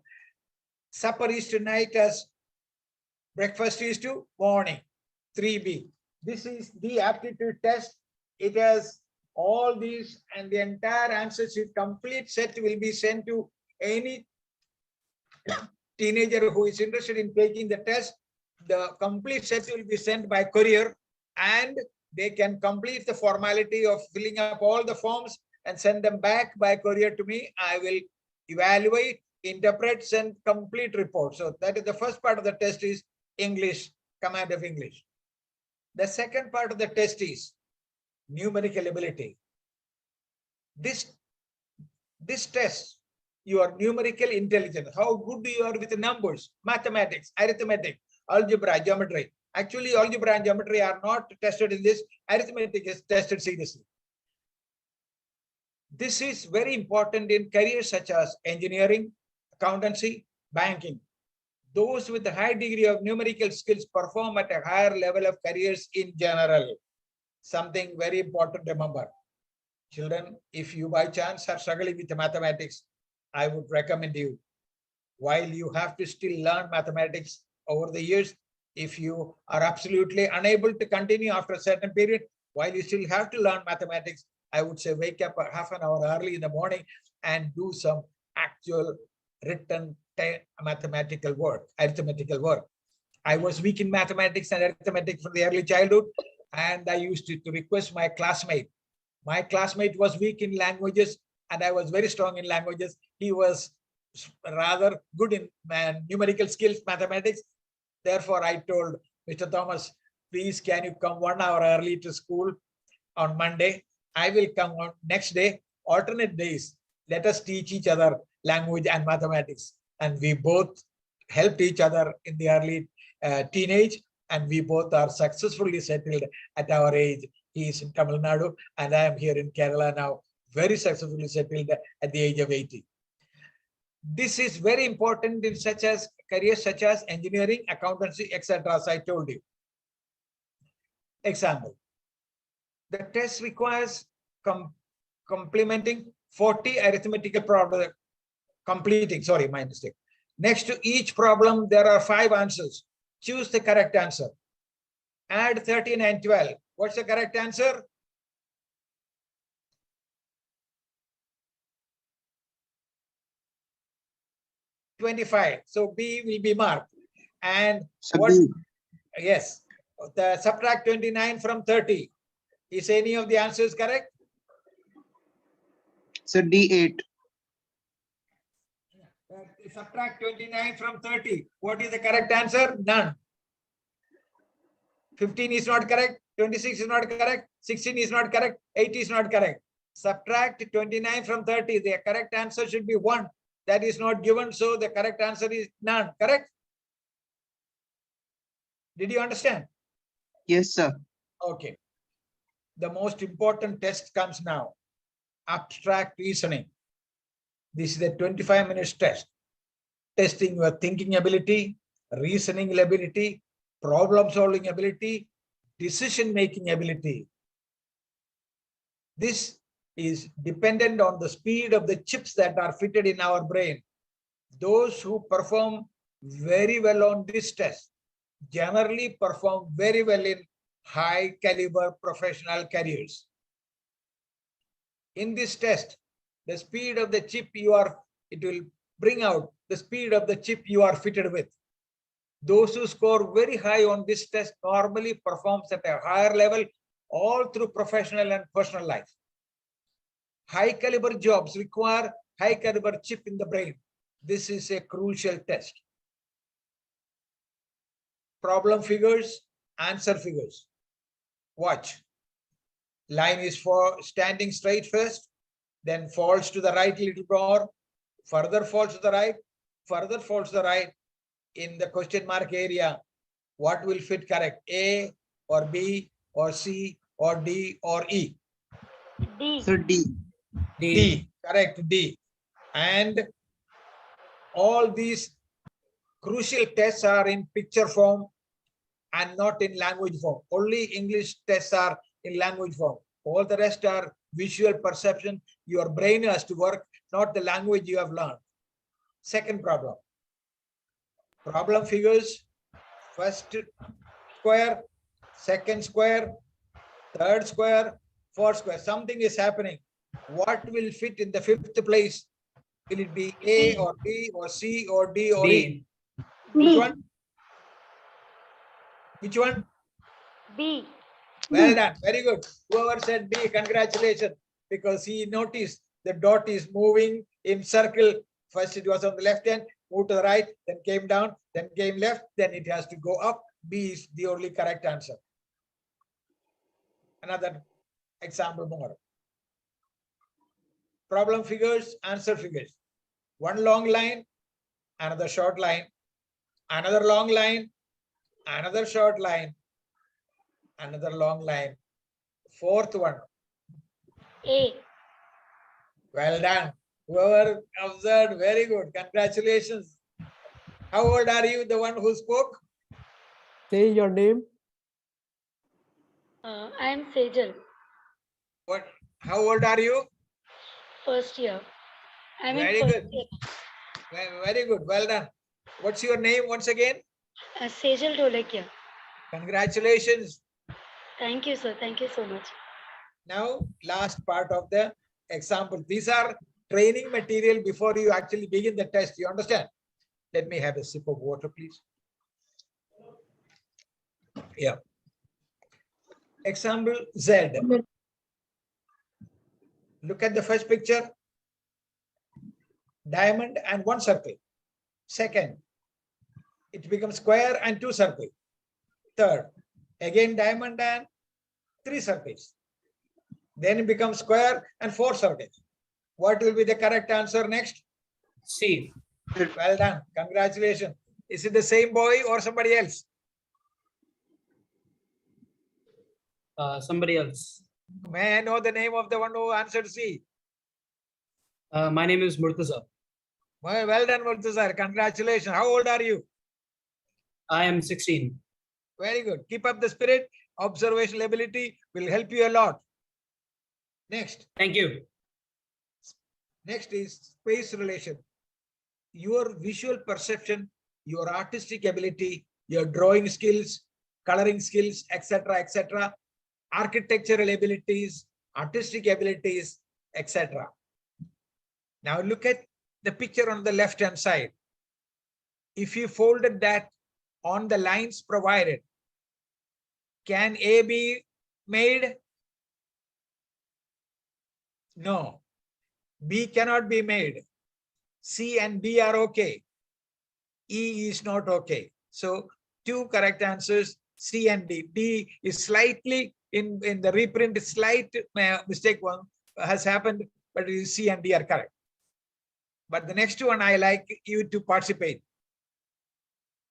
supper is to night as breakfast is to morning. 3B. This is the aptitude test. It has all these and the entire answer sheet complete set will be sent to any teenager who is interested in taking the test. The complete set will be sent by courier and they can complete the formality of filling up all the forms and send them back by courier to me. I will evaluate, interpret, send complete report. So that is the first part of the test is English, command of English. The second part of the test is numerical ability. This test, your numerical intelligence, how good you are with numbers, mathematics, arithmetic, algebra, geometry. Actually, algebra and geometry are not tested in this. Arithmetic is tested seriously. This is very important in careers such as engineering, accountancy, banking. Those with a high degree of numerical skills perform at a higher level of careers in general. Something very important to remember. Children, if you by chance are struggling with mathematics, I would recommend you, while you have to still learn mathematics over the years, if you are absolutely unable to continue after a certain period, while you still have to learn mathematics, I would say wake up half an hour early in the morning and do some actual written mathematical work, arithmetical work. I was weak in mathematics and arithmetic from the early childhood, and I used to request my classmate. My classmate was weak in languages, and I was very strong in languages. He was rather good in numerical skills, mathematics. Therefore, I told Mr. Thomas, please, can you come 1 hour early to school on Monday? I will come on next day, alternate days. Let us teach each other language and mathematics. And we both helped each other in the early teenage, and we both are successfully settled at our age. He is in Tamil Nadu, and I am here in Kerala now, very successfully settled at the age of 80. This is very important in such as careers such as engineering, accountancy, etc. As I told you. Example. The test requires complementing 40 arithmetical problems. Completing, sorry, my mistake. Next to each problem, there are 5 answers. Choose the correct answer. Add 13 and 12. What's the correct answer? $25. So B will be marked. And what? Yes. Subtract 29 from 30. Is any of the answers correct? So D8. Subtract 29 from 30. What is the correct answer? None. 15 is not correct. 26 is not correct. 16 is not correct. 8 is not correct. Subtract 29 from 30. The correct answer should be 1. That is not given. So the correct answer is none. Correct? Did you understand? Yes, sir. Okay. The most important test comes now. Abstract reasoning. This is the 25 minutes test. Testing your thinking ability, reasoning ability, problem solving ability, decision making ability. This is dependent on the speed of the chips that are fitted in our brain. Those who perform very well on this test generally perform very well in high caliber professional careers. In this test, the speed of the chip it will bring out the speed of the chip you are fitted with. Those who score very high on this test normally performs at a higher level all through professional and personal life. High caliber jobs require high caliber chip in the brain. This is a crucial test. Problem figures, answer figures. Watch. Line is for standing straight first, then falls to the right a little more, further falls to the right, further falls to the right. In the question mark area, what will fit correct? A or B or C or D or E? D. Sir, D. D, correct, D. And all these crucial tests are in picture form and not in language form. Only English tests are in language form. All the rest are visual perception. Your brain has to work, not the language you have learned. Second problem. Problem figures, first square, second square, third square, fourth square. Something is happening. What will fit in the fifth place? Will it be A or B or C or D or E? Which one? Which one? B. Well done. Very good. Whoever said B, congratulations, because he noticed the dot is moving in circle. First it was on the left hand, moved to the right, then came down, then came left, then it has to go up. B is the only correct answer. Another example more. Problem figures, answer figures. One long line, another short line, another long line, another short line, another long line. Fourth one. A. Well done. Whoever observed, very good. Congratulations. How old are you, the one who spoke? Say your name. I am Sejal. What? How old are you? First year. I'm Very in first good. year. Very good. Well done. What's your name once again? Sejal Dholakia. Congratulations. Thank you, sir. Thank you so much. Now, last part of the example. These are training material before you actually begin the test. You understand? Let me have a sip of water, please. Yeah. Example Z. Look at the first picture. Diamond and one circle. Second, it becomes square and two circles. Third, again diamond and three circles. Then it becomes square and four circles. What will be the correct answer next? C. Well done. Congratulations. Is it the same boy or somebody else? Somebody else. May I know the name of the one who answered C? My name is Murtaza. Well done, Murtaza. Congratulations. How old are you? I am 16. Very good. Keep up the spirit. Observational ability will help you a lot. Next. Thank you. Next is space relation. Your visual perception, your artistic ability, your drawing skills, coloring skills, etc., architectural abilities, artistic abilities, etc. Now look at the picture on the left-hand side. If you folded that on the lines provided, can A be made? No. B cannot be made. C and D are okay. E is not okay. So two correct answers, C and D. D is slightly in the reprint, slight mistake one has happened, but C and D are correct. But the next one, I like you to participate.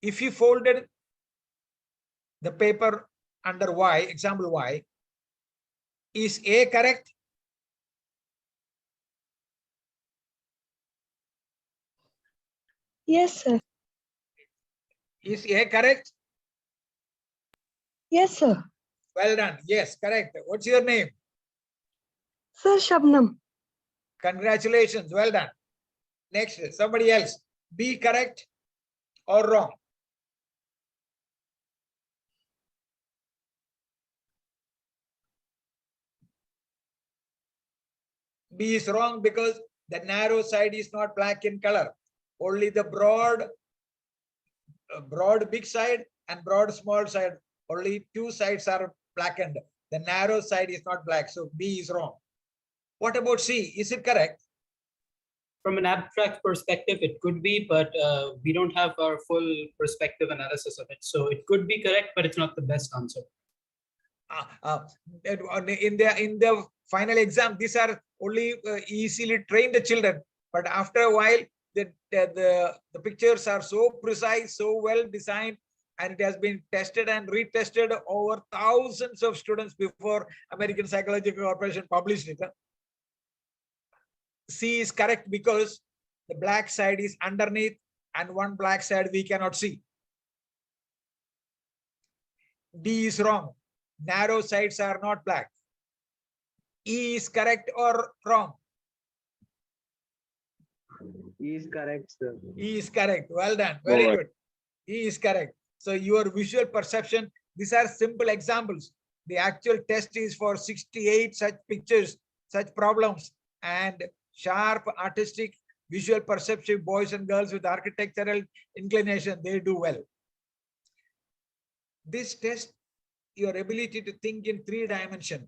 If you folded the paper under Y, example Y, is A correct? Yes, sir. Is A correct? Yes, sir. Well done. Yes, correct. What's your name? Sir Shabnam. Congratulations. Well done. Next, somebody else. B correct? or wrong? B is wrong because the narrow side is not black in color. Only the broad big side and broad small side, only two sides are blackened. The narrow side is not black, so B is wrong. What about C? Is it correct? From an abstract perspective, it could be, but we don't have our full perspective analysis of it. So it could be correct, but it's not the best answer. In the final exam, these are only easily trained children, but after a while, the pictures are so precise, so well designed, and it has been tested and retested over thousands of students before American Psychological Corporation published it. C is correct because the black side is underneath and one black side we cannot see. D is wrong. Narrow sides are not black. E is correct or wrong? He is correct, sir. E is correct. Well done. Very good. E is correct. So your visual perception, these are simple examples. The actual test is for 68 such pictures, such problems, and sharp artistic visual perceptive boys and girls with architectural inclination, they do well. This test your ability to think in 3 dimensions.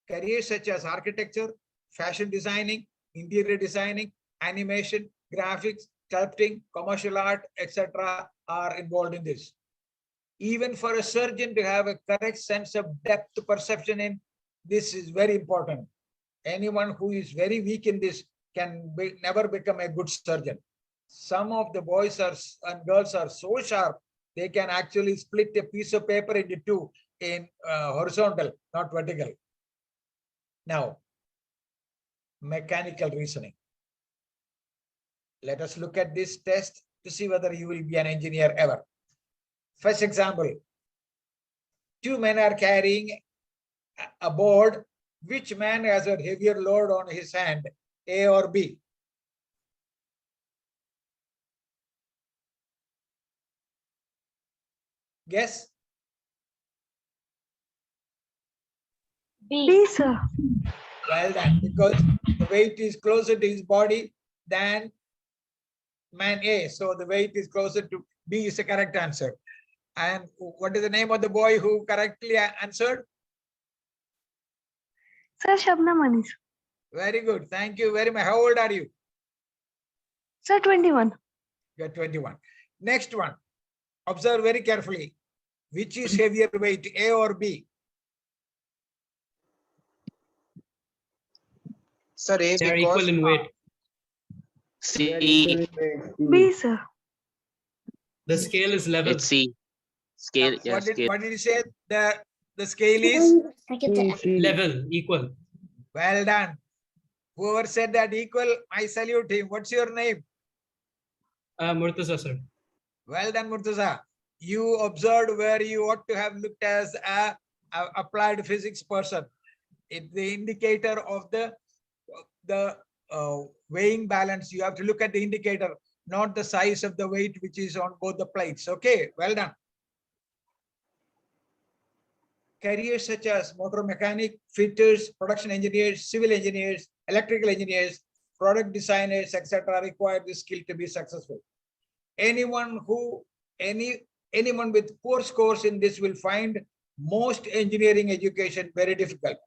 Careers such as architecture, fashion designing, interior designing, animation, graphics, sculpting, commercial art, etc. are involved in this. Even for a surgeon to have a correct sense of depth perception in this is very important. Anyone who is very weak in this can never become a good surgeon. Some of the boys and girls are so sharp, they can actually split a piece of paper into 2 in horizontal, not vertical. Now, mechanical reasoning. Let us look at this test to see whether you will be an engineer ever. First example, 2 men are carrying a board. Which man has a heavier load on his hand, A or B? Guess? B, sir. Well done, because the weight is closer to his body than man A. So the weight is closer to B is the correct answer. And what is the name of the boy who correctly answered? Sir, Shabnam Anis. Very good. Thank you very much. How old are you? Sir, 21. You're 21. Next one. Observe very carefully. Which is heavier weight, A or B? Sir, A, They are because equal in weight. C. B, sir. The scale is level. It's C. Scale. Yeah, scale. What did you say? The scale is? Level, equal. Well done. Whoever said that equal, I salute him. What's your name? Murtaza, sir. Well done, Murtaza. You observed where you ought to have looked as a applied physics person. It's the indicator of the weighing balance. You have to look at the indicator, not the size of the weight which is on both the plates. Okay, well done. Careers such as motor mechanic, fitters, production engineers, civil engineers, electrical engineers, product designers, etc. require this skill to be successful. Anyone with poor scores in this will find most engineering education very difficult.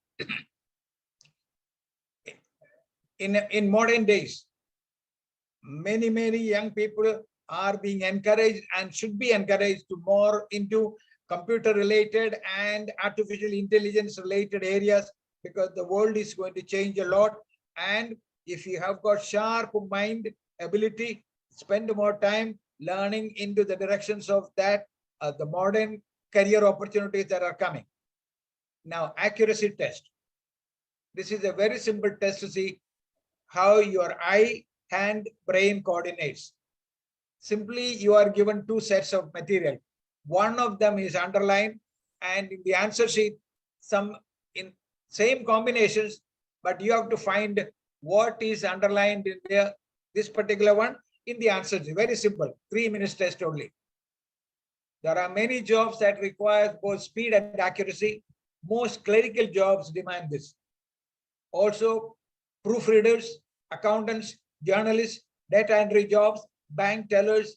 In modern days, many young people are being encouraged and should be encouraged to more into computer related and artificial intelligence related areas, because the world is going to change a lot. And if you have got sharp mind ability, spend more time learning into the directions of that, the modern career opportunities that are coming. Now, accuracy test. This is a very simple test to see how your eye, hand, brain coordinates. Simply, you are given 2 sets of material. One of them is underlined, and in the answer sheet, some in same combinations, but you have to find what is underlined in this particular one in the answers. Very simple, 3 minutes test only. There are many jobs that require both speed and accuracy. Most clerical jobs demand this. Also, proofreaders, accountants, journalists, data entry jobs, bank tellers.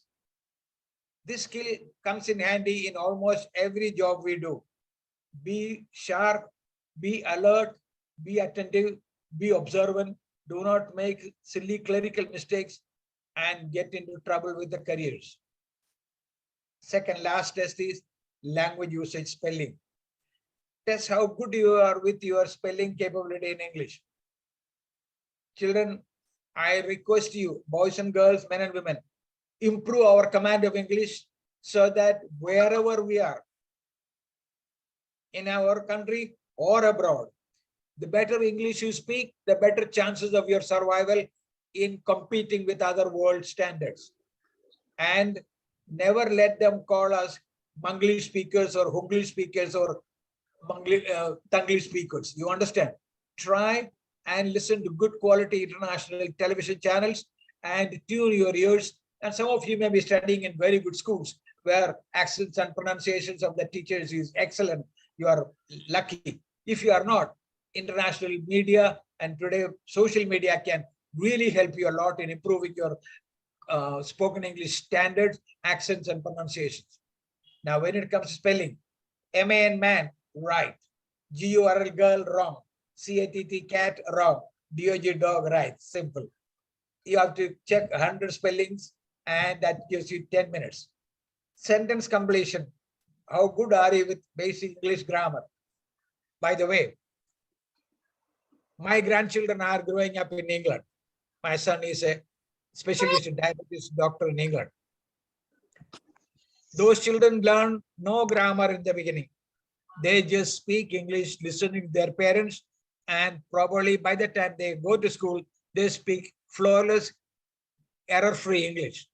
This skill comes in handy in almost every job we do. Be sharp, be alert, be attentive, be observant. Do not make silly clerical mistakes and get into trouble with the careers. Second last test is language usage spelling. Test how good you are with your spelling capability in English. Children, I request you, boys and girls, men and women, improve our command of English so that wherever we are, in our country or abroad, the better English you speak, the better chances of your survival in competing with other world standards. And never let them call us Mangli speakers or Hungli speakers or Tangli speakers. You understand? Try and listen to good quality international television channels and tune your ears. And some of you may be studying in very good schools where accents and pronunciations of the teachers is excellent. You are lucky. If you are not, international media and today social media can really help you a lot in improving your spoken English standards, accents, and pronunciations. Now, when it comes to spelling, MAN man, right. GURL girl, wrong. CATT cat, wrong. DOG dog, right. Simple. You have to check 100 spellings and that gives you 10 minutes. Sentence completion. How good are you with basic English grammar? By the way, my grandchildren are growing up in England. My son is a specialist diabetes doctor in England. Those children learn no grammar in the beginning. They just speak English, listening to their parents, and probably by the time they go to school, they speak flawless, error-free English.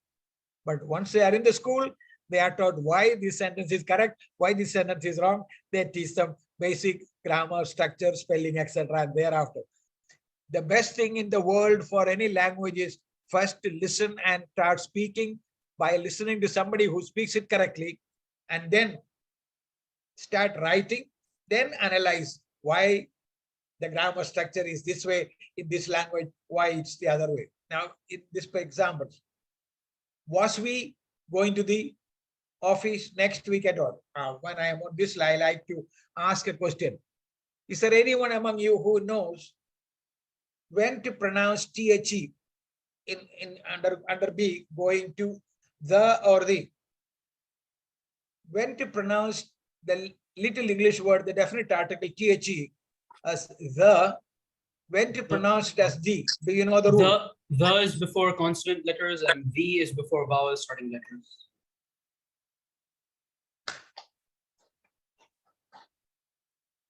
But once they are in the school, they are taught why this sentence is correct, why this sentence is wrong. They teach them basic grammar, structure, spelling, etc. And thereafter, the best thing in the world for any language is first to listen and start speaking by listening to somebody who speaks it correctly, and then start writing, then analyze why the grammar structure is this way in this language, why it's the other way. Now, in this example, was we going to the office next week at all? When I am on this, I like to ask a question. Is there anyone among you who knows when to pronounce THE in under B, going to the or the? When to pronounce the little English word, the definite article THE as the, when to pronounce it as the? Do you know the rule? The is before consonant letters and V is before vowel starting letters.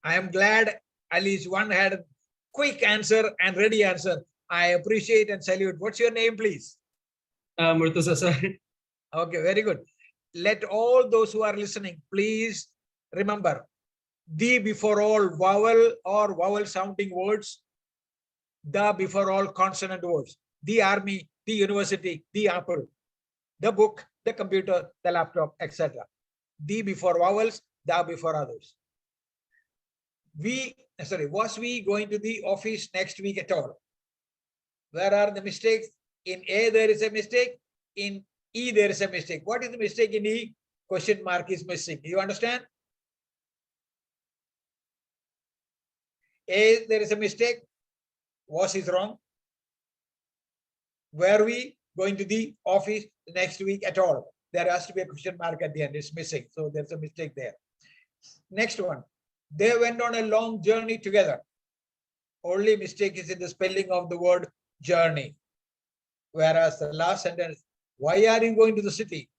I am glad at least one had a quick answer and ready answer. I appreciate and salute. What's your name, please? Murtaza, sir. Okay, very good. Let all those who are listening, please remember, the before all vowel or vowel sounding words, the before all consonant words, the army, the university, the apple, the book, the computer, the laptop, etc. The before vowels, the before others. Was we going to the office next week at all? Where are the mistakes? In A, there is a mistake. In E, there is a mistake. What is the mistake in E? Question mark is missing. You understand? A, there is a mistake. Was is wrong. Were we going to the office next week at all? There has to be a question mark at the end. It's missing. So there's a mistake there. Next one. They went on a long journey together. Only mistake is in the spelling of the word journey. Whereas the last sentence, why are you going to the city?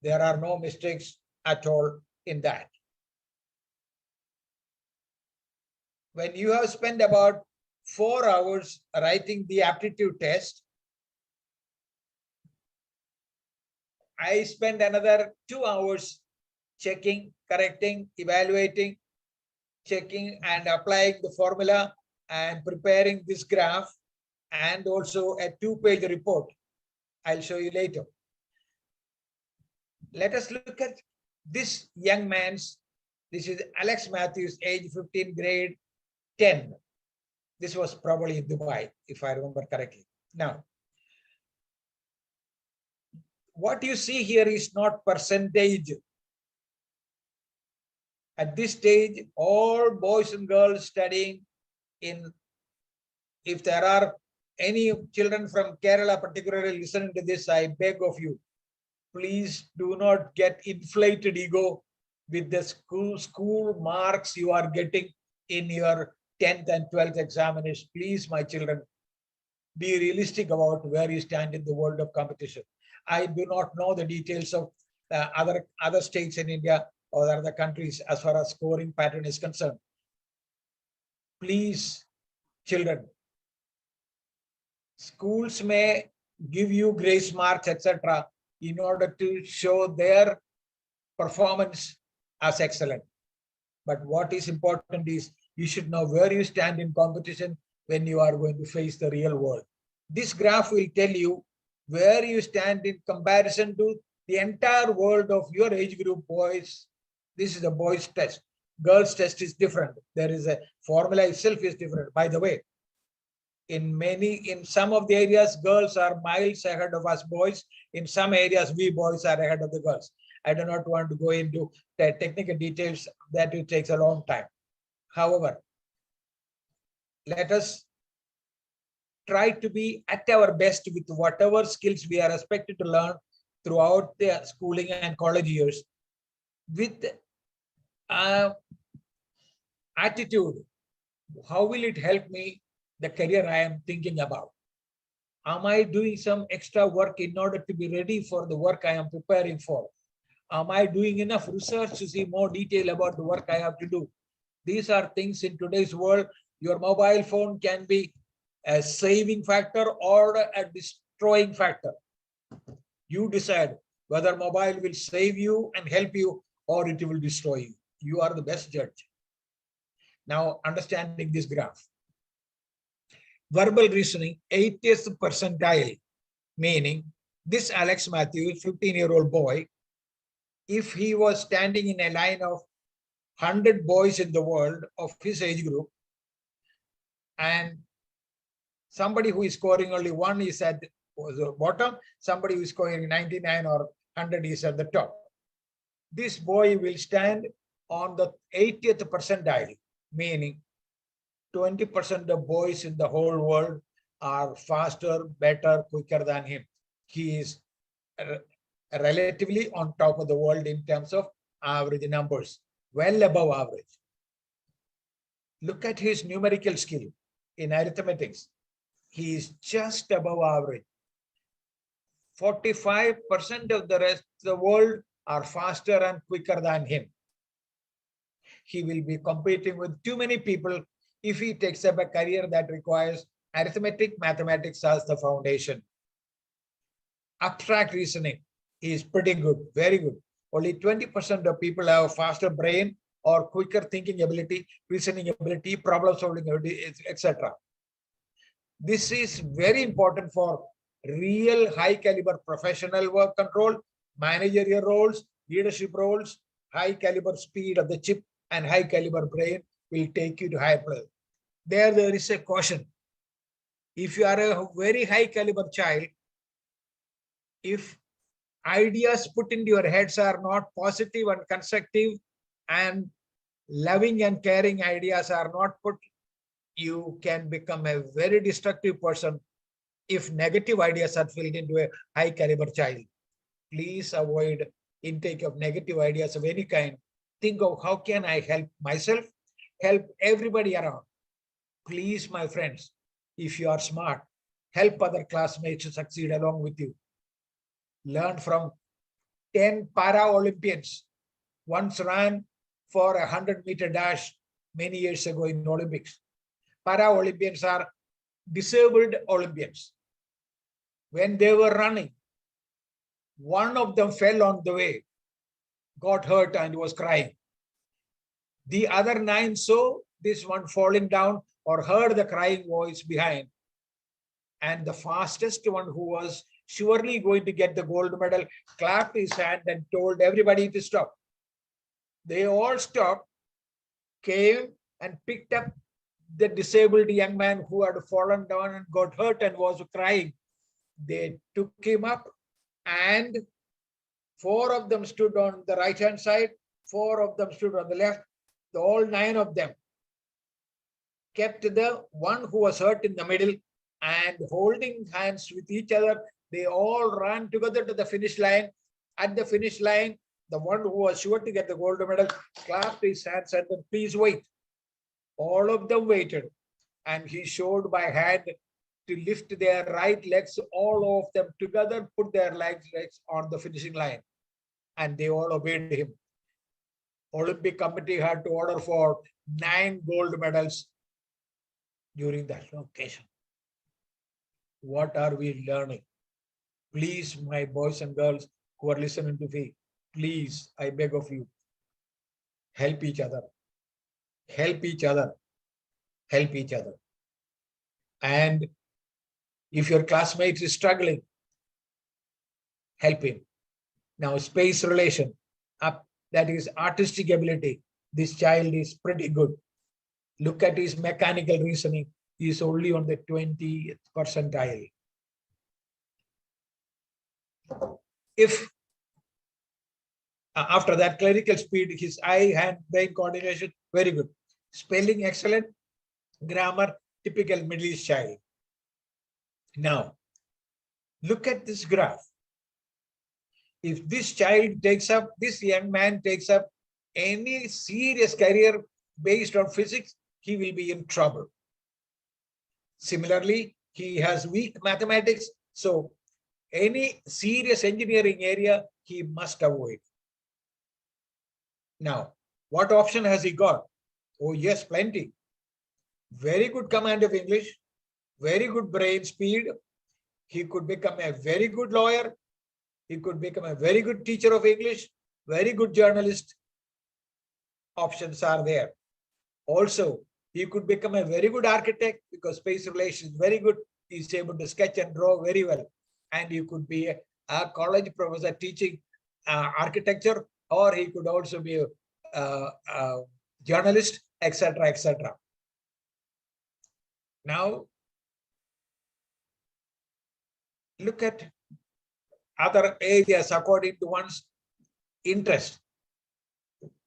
There are no mistakes at all in that. When you have spent about 4 hours writing the aptitude test, I spent another 2 hours checking, correcting, evaluating, checking and applying the formula and preparing this graph and also a 2-page report I'll show you later. Let us look at this young man's, this is Alex Matthews, age 15, grade 10. This was probably in Dubai, if I remember correctly. Now, what you see here is not percentage. At this stage, all boys and girls studying in, if there are any children from Kerala particularly listening to this, I beg of you, please do not get inflated ego with the school marks you are getting in your 10th and 12th examinations. Please, my children, be realistic about where you stand in the world of competition. I do not know the details of other states in India or other countries as far as scoring pattern is concerned. Please, children, schools may give you grace marks, etc., in order to show their performance as excellent. But what is important is you should know where you stand in competition when you are going to face the real world. This graph will tell you where you stand in comparison to the entire world of your age group boys. This is a boys test. Girls test is different. There is a formula itself is different. By the way, in some of the areas, girls are miles ahead of us boys. In some areas, we boys are ahead of the girls. I do not want to go into the technical details. That it takes a long time. However, let us try to be at our best with whatever skills we are expected to learn throughout the schooling and college years with attitude. How will it help me, the career I am thinking about? Am I doing some extra work in order to be ready for the work I am preparing for? Am I doing enough research to see more detail about the work I have to do? These are things in today's world. Your mobile phone can be a saving factor or a destroying factor. You decide whether mobile will save you and help you or it will destroy you. You are the best judge. Now, understanding this graph. Verbal reasoning, 80th percentile, meaning this Alex Matthews, 15-year-old boy, if he was standing in a line of 100 boys in the world of his age group, and somebody who is scoring only 1 is at the bottom, somebody who is scoring 99 or 100 is at the top. This boy will stand on the 80th percentile, meaning 20% of boys in the whole world are faster, better, quicker than him. He is relatively on top of the world in terms of average numbers, well above average. Look at his numerical skill in arithmetics. He is just above average. 45% of the rest of the world are faster and quicker than him. He will be competing with too many people if he takes up a career that requires arithmetic, mathematics as the foundation. Abstract reasoning is pretty good, very good. Only 20% of people have a faster brain or quicker thinking ability, reasoning ability, problem solving ability, etc. This is very important for real high caliber professional work control, managerial roles, leadership roles. High caliber speed of the chip and high caliber brain will take you to higher level. There is a caution. If you are a very high caliber child, if ideas put into your heads are not positive and constructive and loving and caring ideas are not put, you can become a very destructive person if negative ideas are filled into a high caliber child. Please avoid intake of negative ideas of any kind. Think of how can I help myself, help everybody around. Please, my friends, if you are smart, help other classmates to succeed along with you. Learn from 10 para-Olympians. Once ran for a 100-meter dash many years ago in Olympics. Para-Olympians are disabled Olympians. When they were running, one of them fell on the way, got hurt and was crying. The other 9 saw this one falling down or heard the crying voice behind. And the fastest one who was surely going to get the gold medal, clapped his hand and told everybody to stop. They all stopped, came and picked up the disabled young man who had fallen down and got hurt and was crying. They took him up, and 4 of them stood on the right-hand side, 4 of them stood on the left. All 9 of them kept the one who was hurt in the middle, and holding hands with each other, they all ran together to the finish line. At the finish line, the one who was sure to get the gold medal clapped his hands and said, please wait. All of them waited, and he showed by hand to lift their right legs, all of them together, put their legs on the finishing line, and they all obeyed him. Olympic Committee had to order for 9 gold medals during that occasion. What are we learning? Please, my boys and girls who are listening to me, please, I beg of you, help each other. Help each other. Help each other. And if your classmate is struggling, help him. Now, space relation, that is artistic ability. This child is pretty good. Look at his mechanical reasoning. He is only on the 20th percentile. If after that, clerical speed, his eye, hand, brain coordination, very good. Spelling, excellent. Grammar, typical Middle East child. Now, look at this graph. If this child takes up, this young man takes up any serious career based on physics, he will be in trouble. Similarly, he has weak mathematics, so any serious engineering area, he must avoid. Now, what option has he got? Oh yes, plenty. Very good command of English, very good brain speed. He could become a very good lawyer. He could become a very good teacher of English, very good journalist. Options are there. Also, he could become a very good architect because space relations is very good. He's able to sketch and draw very well. And he could be a college professor teaching architecture, or he could also be a journalist, etc., etc. Now, look at other areas according to one's interest.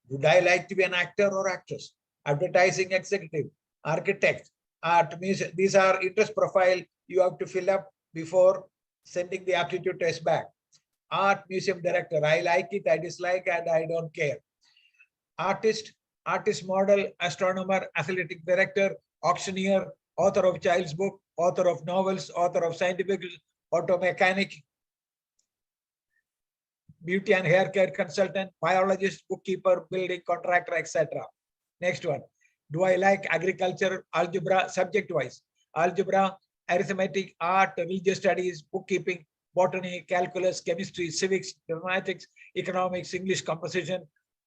Would I like to be an actor or actress? Advertising executive, architect, art, music. These are interest profile you have to fill up before sending the aptitude test back. Art, museum director, I like it, I dislike, and I don't care. Artist, artist model, astronomer, athletic director, auctioneer, author of child's book, author of novels, author of scientific, auto mechanic, beauty and hair care consultant, biologist, bookkeeper, building contractor, etc. Next one. Do I like agriculture, algebra, subject-wise? Algebra, arithmetic, art, religious studies, bookkeeping, botany, calculus, chemistry, civics, mathematics, economics, English composition,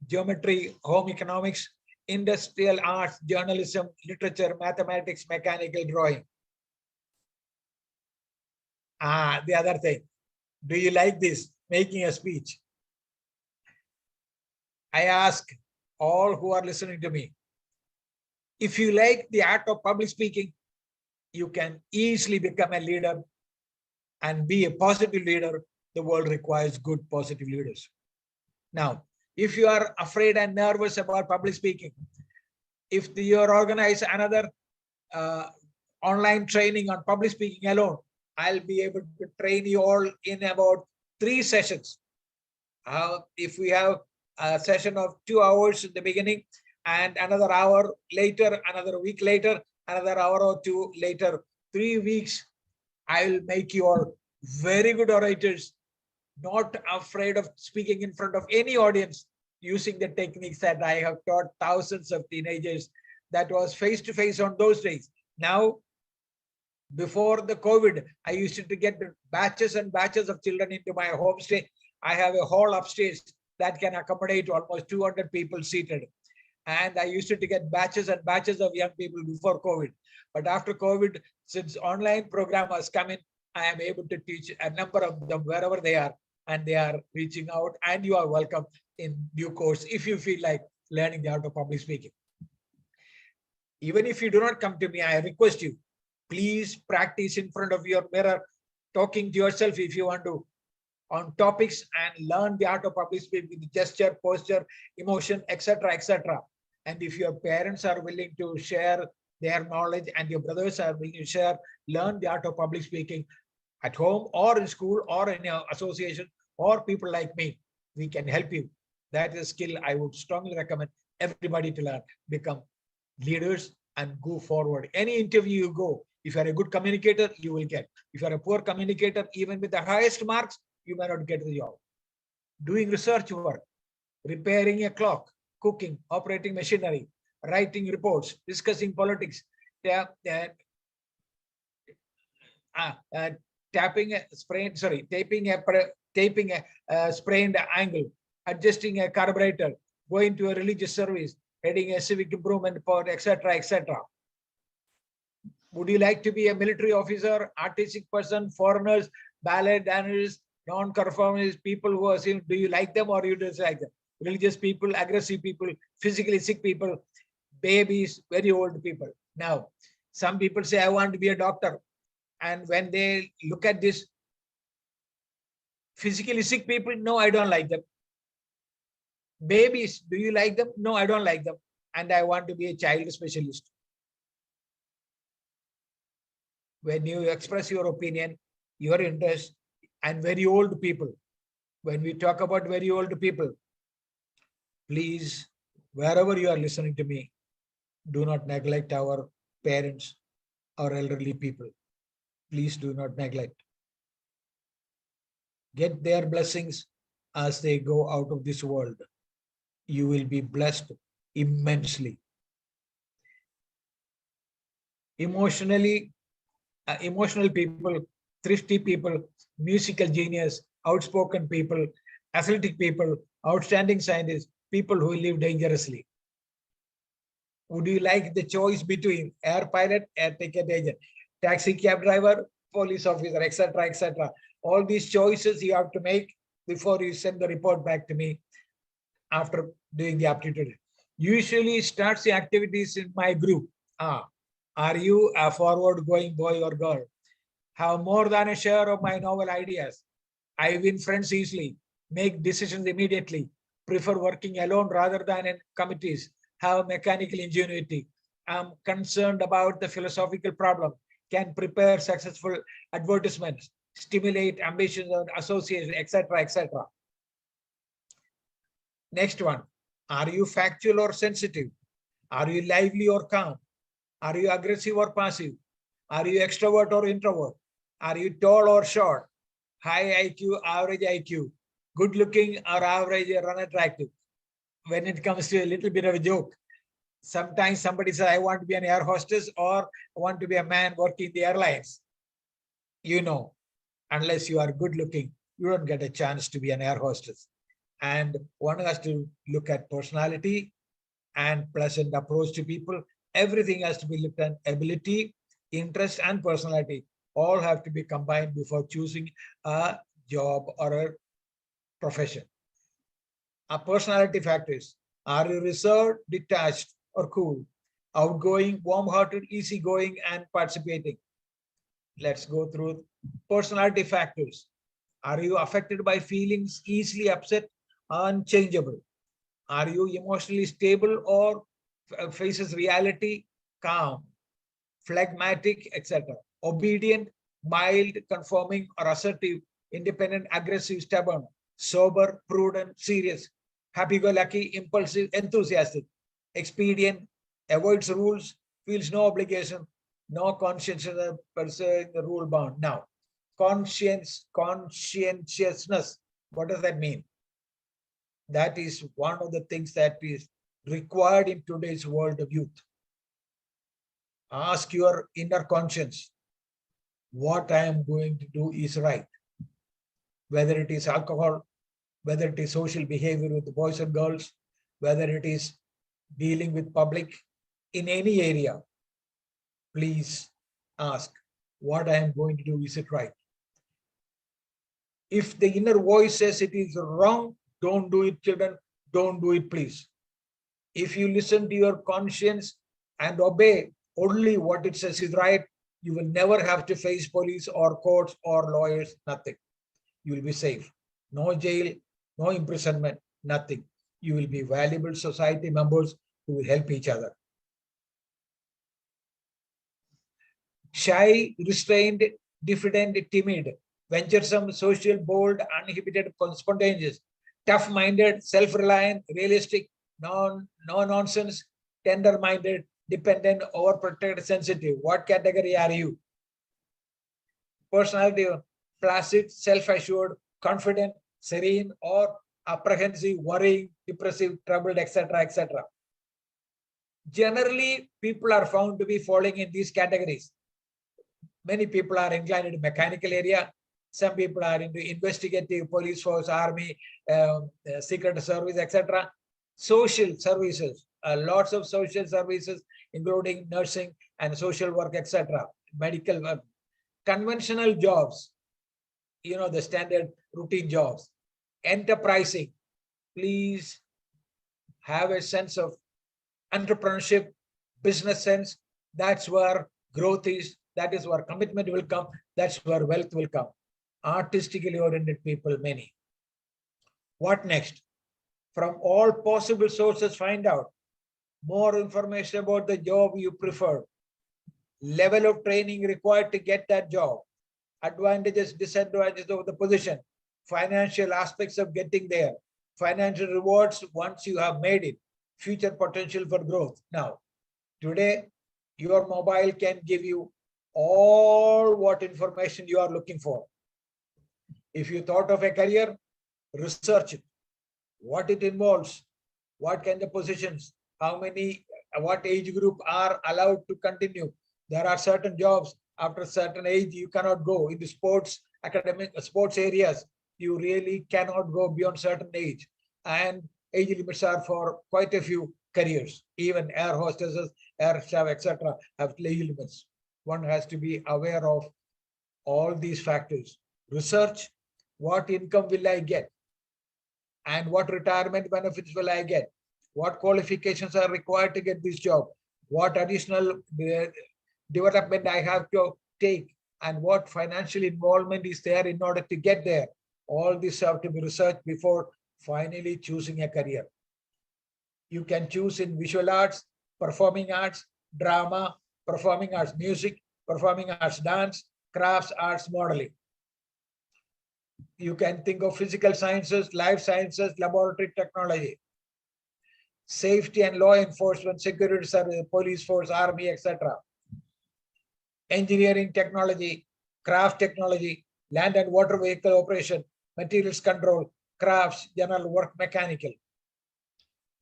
geometry, home economics, industrial arts, journalism, literature, mathematics, mechanical drawing. The other thing. Do you like this? Making a speech. I ask all who are listening to me, if you like the art of public speaking, you can easily become a leader and be a positive leader. The world requires good positive leaders. Now, if you are afraid and nervous about public speaking, if you organize another online training on public speaking alone, I'll be able to train you all in about 3 sessions. If we have a session of 2 hours in the beginning and another hour later, another week later, another hour or 2 later, 3 weeks, I will make you all very good orators, not afraid of speaking in front of any audience, using the techniques that I have taught thousands of teenagers. That was face-to-face on those days. Now, before the COVID, I used to get batches and batches of children into my homestay. I have a hall upstairs that can accommodate almost 200 people seated. And I used to get batches and batches of young people before COVID. But after COVID, since online program has come in, I am able to teach a number of them wherever they are, and they are reaching out, and you are welcome in due course if you feel like learning the art of public speaking. Even if you do not come to me, I request you, please practice in front of your mirror, talking to yourself if you want to, on topics, and learn the art of public speaking with gesture, posture, emotion, etc., etc. And if your parents are willing to share their knowledge and your brothers are willing to share, learn the art of public speaking at home or in school or in your association or people like me, we can help you. That is a skill I would strongly recommend everybody to learn, become leaders and go forward. Any interview you go, if you are a good communicator, you will get. If you are a poor communicator, even with the highest marks, you may not get the job. Doing research work, repairing a clock, cooking, operating machinery, writing reports, discussing politics, taping a sprained, taping a sprained angle, adjusting a carburetor, going to a religious service, heading a civic improvement board, etc., etc. Would you like to be a military officer, artistic person, foreigners, ballet dancers, non-conformist people who are saying, do you like them or you dislike them? Religious people, aggressive people, physically sick people, babies, very old people. Now, some people say, I want to be a doctor. And when they look at this, physically sick people, no, I don't like them. Babies, do you like them? No, I don't like them. And I want to be a child specialist. When you express your opinion, your interest, and very old people, when we talk about very old people, please, wherever you are listening to me, do not neglect our parents or elderly people. Please do not neglect. Get their blessings as they go out of this world. You will be blessed immensely. Emotional people, thrifty people, musical genius, outspoken people, athletic people, outstanding scientists, people who live dangerously. Would you like the choice between air pilot, air ticket agent, taxi cab driver, police officer, etc., etc.? All these choices you have to make before you send the report back to me after doing the aptitude. Usually starts the activities in my group. Are you a forward-going boy or girl? Have more than a share of my novel ideas. I win friends easily, make decisions immediately, prefer working alone rather than in committees, have mechanical ingenuity. I'm concerned about the philosophical problem, can prepare successful advertisements, stimulate ambitions of association, etc., etc. Next one, are you factual or sensitive? Are you lively or calm? Are you aggressive or passive? Are you extrovert or introvert? Are you tall or short? High IQ, average IQ, good looking or average or unattractive? When it comes to a little bit of a joke, sometimes somebody says, I want to be an air hostess or I want to be a man working the airlines. You know, unless you are good looking, you don't get a chance to be an air hostess. And one has to look at personality and pleasant approach to people. Everything has to be looked at, ability, interest, and personality. All have to be combined before choosing a job or a profession. Our personality factors. Are you reserved, detached, or cool? Outgoing, warm-hearted, easygoing, and participating? Let's go through personality factors. Are you affected by feelings, easily upset, unchangeable? Are you emotionally stable or faces reality, calm, phlegmatic, etc.? Obedient, mild, conforming, or assertive, independent, aggressive, stubborn, sober, prudent, serious, happy-go-lucky, impulsive, enthusiastic, expedient, avoids rules, feels no obligation, no conscientiousness, pursuing the rule bound. Now, conscientiousness, what does that mean? That is one of the things that is required in today's world of youth. Ask your inner conscience, what I am going to do is right. Whether it is alcohol, whether it is social behavior with the boys and girls, whether it is dealing with public, in any area, please ask, what I am going to do, is it right? If the inner voice says it is wrong, don't do it, children. Don't do it, please. If you listen to your conscience and obey only what it says is right, you will never have to face police or courts or lawyers, nothing. You will be safe. No jail, no imprisonment, nothing. You will be valuable society members who will help each other. Shy, restrained, diffident, timid, venturesome, social, bold, uninhibited, spontaneous, tough-minded, self-reliant, realistic, no-nonsense, tender-minded, dependent, overprotected, sensitive. What category are you? Personality, placid, self-assured, confident, serene, or apprehensive, worrying, depressive, troubled, etc., etc. Generally, people are found to be falling in these categories. Many people are inclined to mechanical area. Some people are into investigative, police force, army, secret service, etc. Social services, lots of social services, including nursing and social work, etc. Medical work. Conventional jobs, the standard routine jobs. Enterprising, please have a sense of entrepreneurship, business sense. That's where growth is. That is where commitment will come. That's where wealth will come. Artistically oriented people, many. What next? From all possible sources, find out more information about the job you prefer, level of training required to get that job, advantages, disadvantages of the position, financial aspects of getting there, financial rewards once you have made it, future potential for growth. Now, today, your mobile can give you all what information you are looking for. If you thought of a career, research it, what it involves, what kind of positions, how many, what age group are allowed to continue. There are certain jobs after a certain age you cannot go. In the sports, academic, sports areas, you really cannot go beyond certain age. And age limits are for quite a few careers. Even air hostesses, air staff, etc. have age limits. One has to be aware of all these factors. Research, what income will I get? And what retirement benefits will I get? What qualifications are required to get this job? What additional development I have to take? And what financial involvement is there in order to get there? All this have to be researched before finally choosing a career. You can choose in visual arts, performing arts, drama, performing arts, music, performing arts, dance, crafts, arts, modeling. You can think of physical sciences, life sciences, laboratory technology, safety and law enforcement, security service, police force, army, etc. Engineering technology, craft technology, land and water vehicle operation, materials control, crafts, general work, mechanical.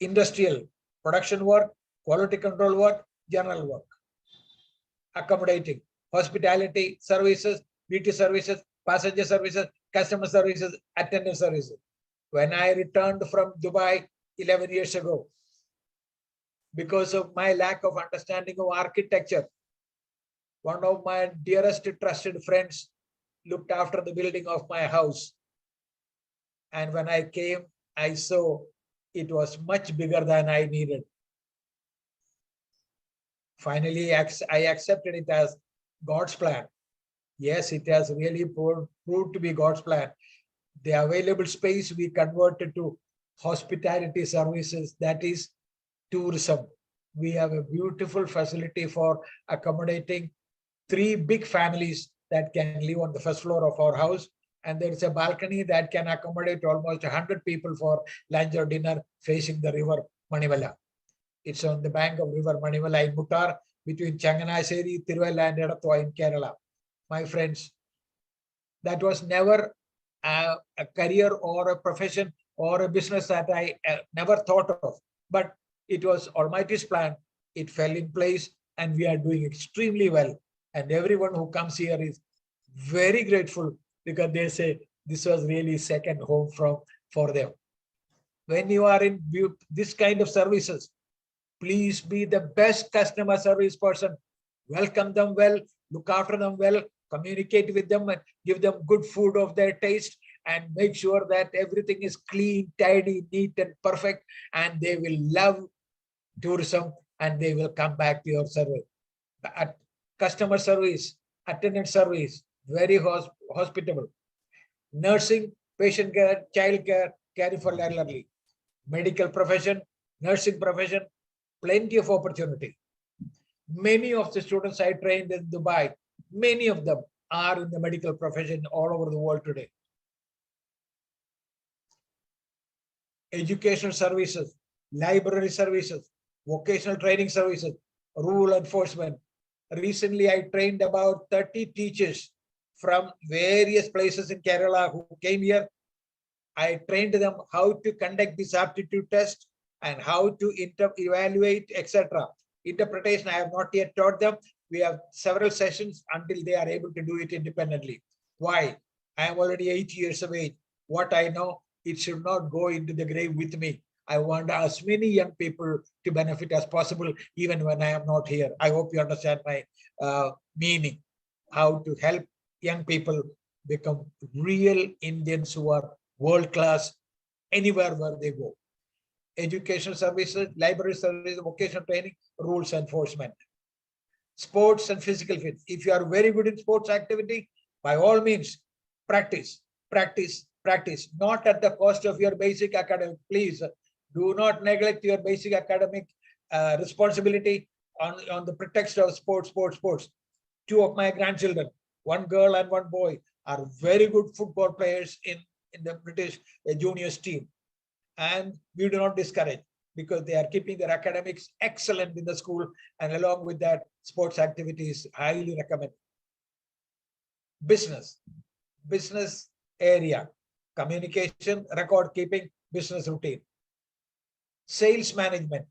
Industrial, production work, quality control work, general work. Accommodating, hospitality services, beauty services, passenger services, customer services, attendant services. When I returned from Dubai 11 years ago, because of my lack of understanding of architecture, one of my dearest trusted friends looked after the building of my house. And when I came, I saw it was much bigger than I needed. Finally, I accepted it as God's plan. Yes, it has really proved to be God's plan. The available space we converted to hospitality services, that is tourism. We have a beautiful facility for accommodating 3 big families that can live on the first floor of our house. And there is a balcony that can accommodate almost 100 people for lunch or dinner facing the river Manivalla. It's on the bank of river Manivalla in Muttar, between Changanassery, Tiruvalla and Edatwa in Kerala. My friends, that was never a career or a profession or a business that I never thought of, but it was Almighty's plan. It fell in place and we are doing extremely well. And everyone who comes here is very grateful because they say this was really second home for them. When you are in this kind of services, please be the best customer service person. Welcome them well, look after them well, communicate with them and give them good food of their taste and make sure that everything is clean, tidy, neat, and perfect, and they will love tourism and they will come back to your service. At customer service, attendant service, very hospitable. Nursing, patient care, child care, caring for elderly. Medical profession, nursing profession, plenty of opportunity. Many of the students I trained in Dubai, many of them are in the medical profession all over the world today. Educational services, library services, vocational training services, rule enforcement. Recently, I trained about 30 teachers from various places in Kerala who came here. I trained them how to conduct this aptitude test and how to evaluate, etc. Interpretation, I have not yet taught them. We have several sessions until they are able to do it independently. Why? I am already 80 years of age. What I know, it should not go into the grave with me. I want as many young people to benefit as possible, even when I am not here. I hope you understand my meaning, how to help young people become real Indians who are world class anywhere where they go. Educational services, library services, vocational training, rules enforcement. Sports and physical fit. If you are very good in sports activity, by all means, practice, practice, practice. Not at the cost of your basic academic. Please do not neglect your basic academic responsibility on the pretext of sports. Two of my grandchildren, one girl and one boy, are very good football players in the British juniors team. And we do not discourage, because they are keeping their academics excellent in the school, and along with that, sports activities highly recommended. Business area, communication, record keeping, business routine. Sales management.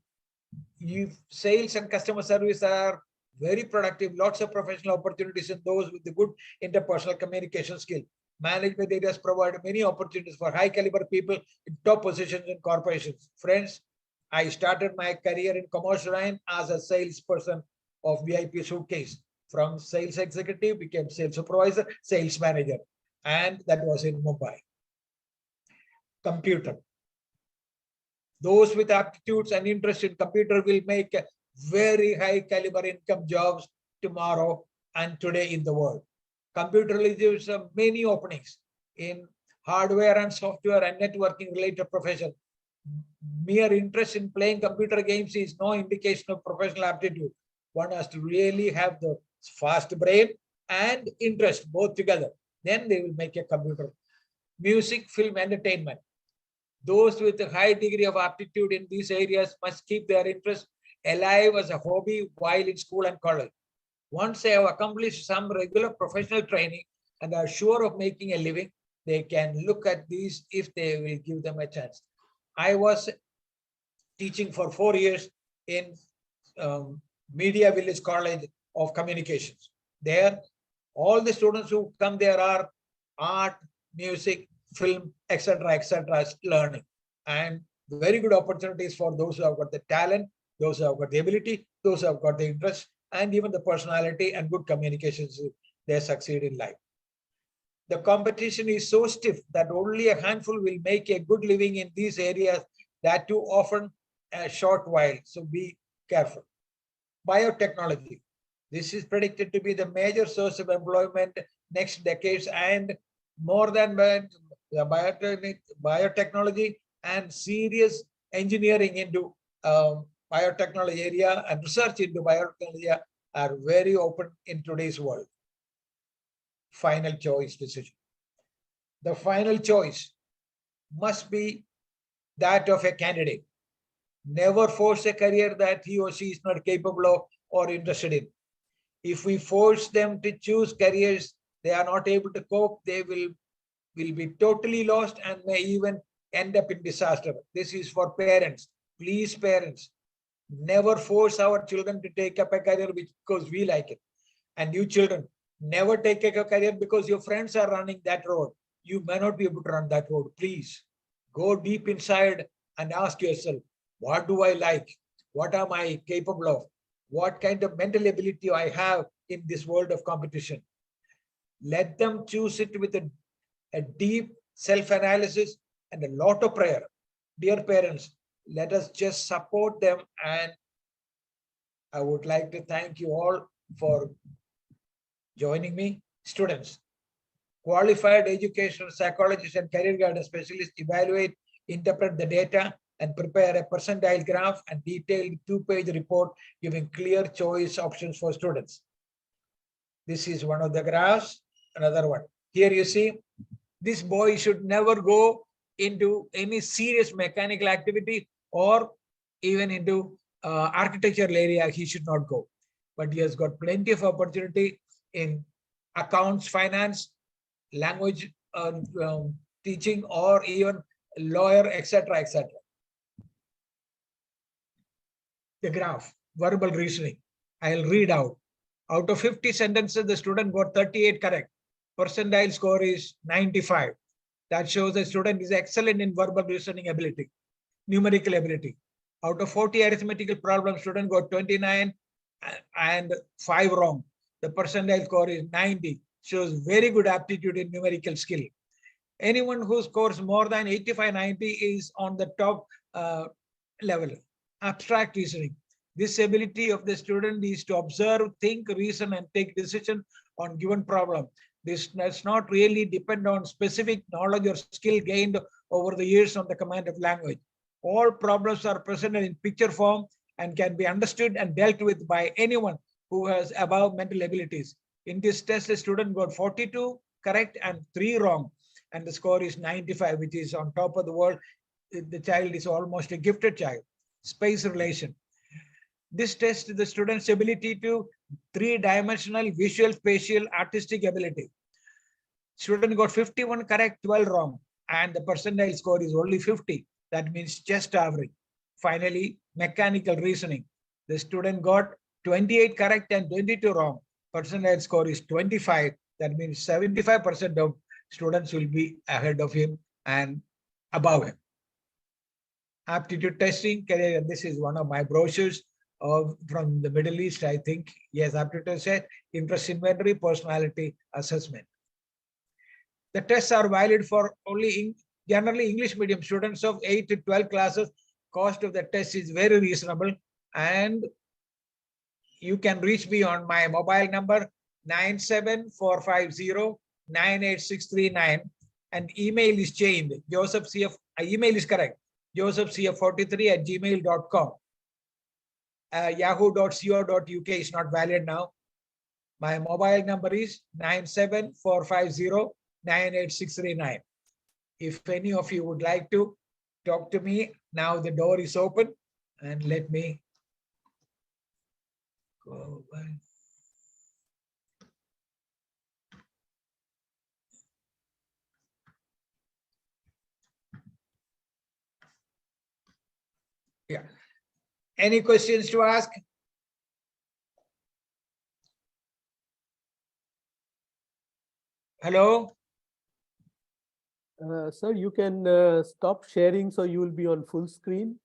Sales and customer service are very productive, lots of professional opportunities in those with the good interpersonal communication skill. Management areas provide many opportunities for high caliber people in top positions in corporations. Friends, I started my career in commercial line as a salesperson of VIP suitcase. From sales executive, became sales supervisor, sales manager, and that was in Mumbai. Computer. Those with aptitudes and interest in computer will make very high caliber income jobs tomorrow and today in the world. Computer gives many openings in hardware and software and networking related profession. Mere interest in playing computer games is no indication of professional aptitude. One has to really have the fast brain and interest both together. Then they will make a computer. Music, film, entertainment. Those with a high degree of aptitude in these areas must keep their interest alive as a hobby while in school and college. Once they have accomplished some regular professional training and are sure of making a living, they can look at these if they will give them a chance. I was teaching for 4 years in Media Village College of Communications. There, all the students who come there are art, music, film, etc., learning. And very good opportunities for those who have got the talent, those who have got the ability, those who have got the interest, and even the personality and good communications, they succeed in life. The competition is so stiff that only a handful will make a good living in these areas, that too often a short while. So be careful. Biotechnology. This is predicted to be the major source of employment next decades, and more than biotechnology and serious engineering into biotechnology area and research into biotechnology are very open in today's world. Final choice decision. The final choice must be that of a candidate. Never force a career that he or she is not capable of or interested in. If we force them to choose careers they are not able to cope, they will be totally lost and may even end up in disaster. This is for parents. Please, parents, never force our children to take up a career because we like it. And you children, never take a career because your friends are running that road. You may not be able to run that road. Please go deep inside and ask yourself, what do I like? What am I capable of? What kind of mental ability I have in this world of competition? Let them choose it with a deep self-analysis, and a lot of prayer. Dear parents, let us just support them, and I would like to thank you all for joining me. Students, qualified educational psychologists and career guidance specialists evaluate, interpret the data, and prepare a percentile graph and detailed 2-page report giving clear choice options for students. This is one of the graphs, another one. Here you see, this boy should never go into any serious mechanical activity or even into architectural area. He should not go, but he has got plenty of opportunity in accounts, finance, language teaching, or even lawyer, etc., etc. The graph, verbal reasoning. I'll read out. Out of 50 sentences, the student got 38 correct. Percentile score is 95. That shows the student is excellent in verbal reasoning ability, numerical ability. Out of 40 arithmetical problems, student got 29 and 5 wrong. The percentile score is 90, shows very good aptitude in numerical skill. Anyone who scores more than 85, 90 is on the top level. Abstract reasoning. This ability of the student is to observe, think, reason, and take decision on given problem. This does not really depend on specific knowledge or skill gained over the years on the command of language. All problems are presented in picture form and can be understood and dealt with by anyone who has above mental abilities. In this test, the student got 42 correct and 3 wrong, and the score is 95, which is on top of the world. The child is almost a gifted child. Space relation. This tests the student's ability to 3-dimensional visual, spatial, artistic ability. Student got 51 correct, 12 wrong, and the percentile score is only 50. That means just average. Finally, mechanical reasoning. The student got 28 correct and 22 wrong. Percentile score is 25. That means 75% of students will be ahead of him and above him. Aptitude testing. This is one of my brochures from the Middle East, I think. Yes, aptitude test, interest inventory, personality assessment. The tests are valid for only generally English medium students of 8 to 12 classes. Cost of the test is very reasonable, and you can reach me on my mobile number 97450-98639, and email is changed. Joseph CF, email is correct. josephcf43@gmail.com. Yahoo.co.uk is not valid now. My mobile number is 97450-98639. If any of you would like to talk to me, now the door is open, and let me go by. Yeah. Any questions to ask? Hello? Sir, you can stop sharing so you will be on full screen.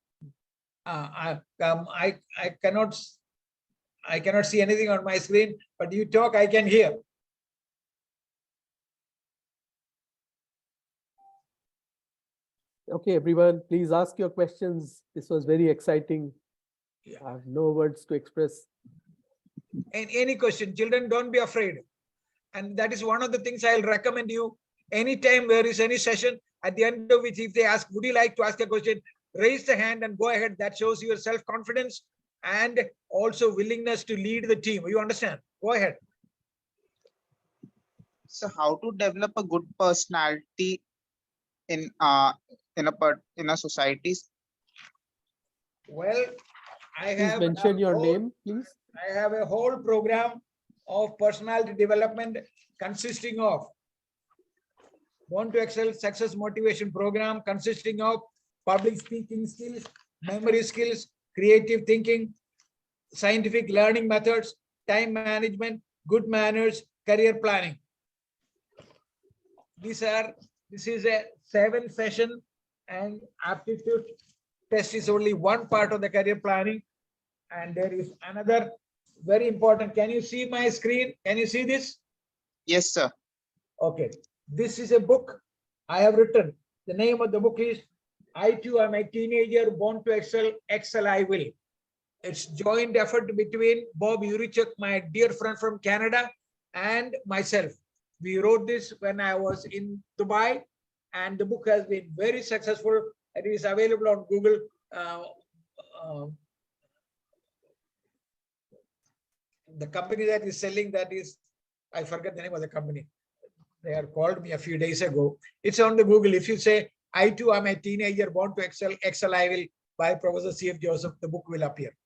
I cannot see anything on my screen, but you talk, I can hear. Okay, everyone, please ask your questions. This was very exciting. Yeah. I have no words to express. Any question, children, don't be afraid. And that is one of the things I'll recommend you. Anytime there is any session, at the end of which, if they ask, would you like to ask a question, raise the hand and go ahead. That shows your self-confidence and also willingness to lead the team. You understand? Go ahead. So how to develop a good personality in a society? Well, I Please have mention your name, please. I have a whole program of personality development consisting of Want to Excel Success Motivation Program, consisting of public speaking skills, memory skills, creative thinking, scientific learning methods, time management, good manners, career planning. This is a 7-session, and aptitude test is only one part of the career planning. And there is another very important. Can you see my screen? Can you see this? Yes, sir. Okay. This is a book I have written, the name of the book is I Too Am a Teenager Born to Excel, Excel I Will. It's joint effort between Bob Urichuk, my dear friend from Canada, and myself. We wrote this when I was in Dubai, and the book has been very successful. It is available on Google. The company that is selling that is, I forget the name of the company. They are called me a few days ago. It's on the Google. If you say, I Too Am a Teenager Born to Excel, Excel I Will by Professor C.F. Joseph, the book will appear.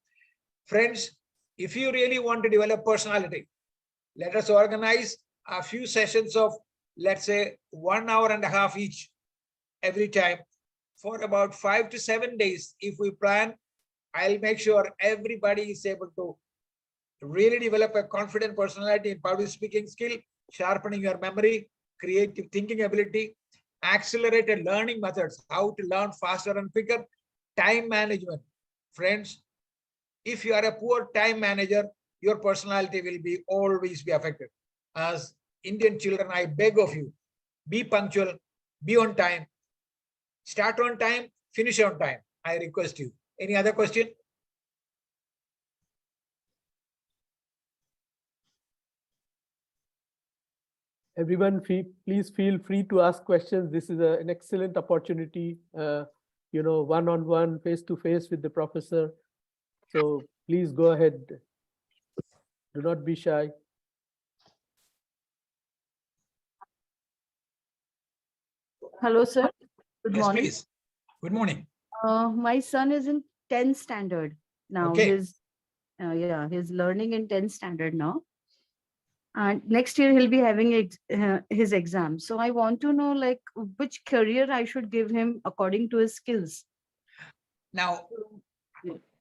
Friends, if you really want to develop personality, let us organize a few sessions of, let's say, 1 hour and a half each every time for about 5 to 7 days. If we plan, I'll make sure everybody is able to really develop a confident personality in public speaking skill, sharpening your memory, creative thinking ability, accelerated learning methods, how to learn faster and quicker, time management. Friends, if you are a poor time manager, your personality will be always be affected. As Indian children, I beg of you, be punctual, be on time, start on time, finish on time. I request you. Any other question? Everyone, please feel free to ask questions. This is an excellent opportunity, one-on-one, face-to-face with the professor. So please go ahead. Do not be shy. Hello, sir. Good Yes, morning. please. Good morning. My son is in 10th standard now. Okay. He's learning in 10th standard now. And next year he'll be having his exam. So I want to know, like, which career I should give him according to his skills. Now,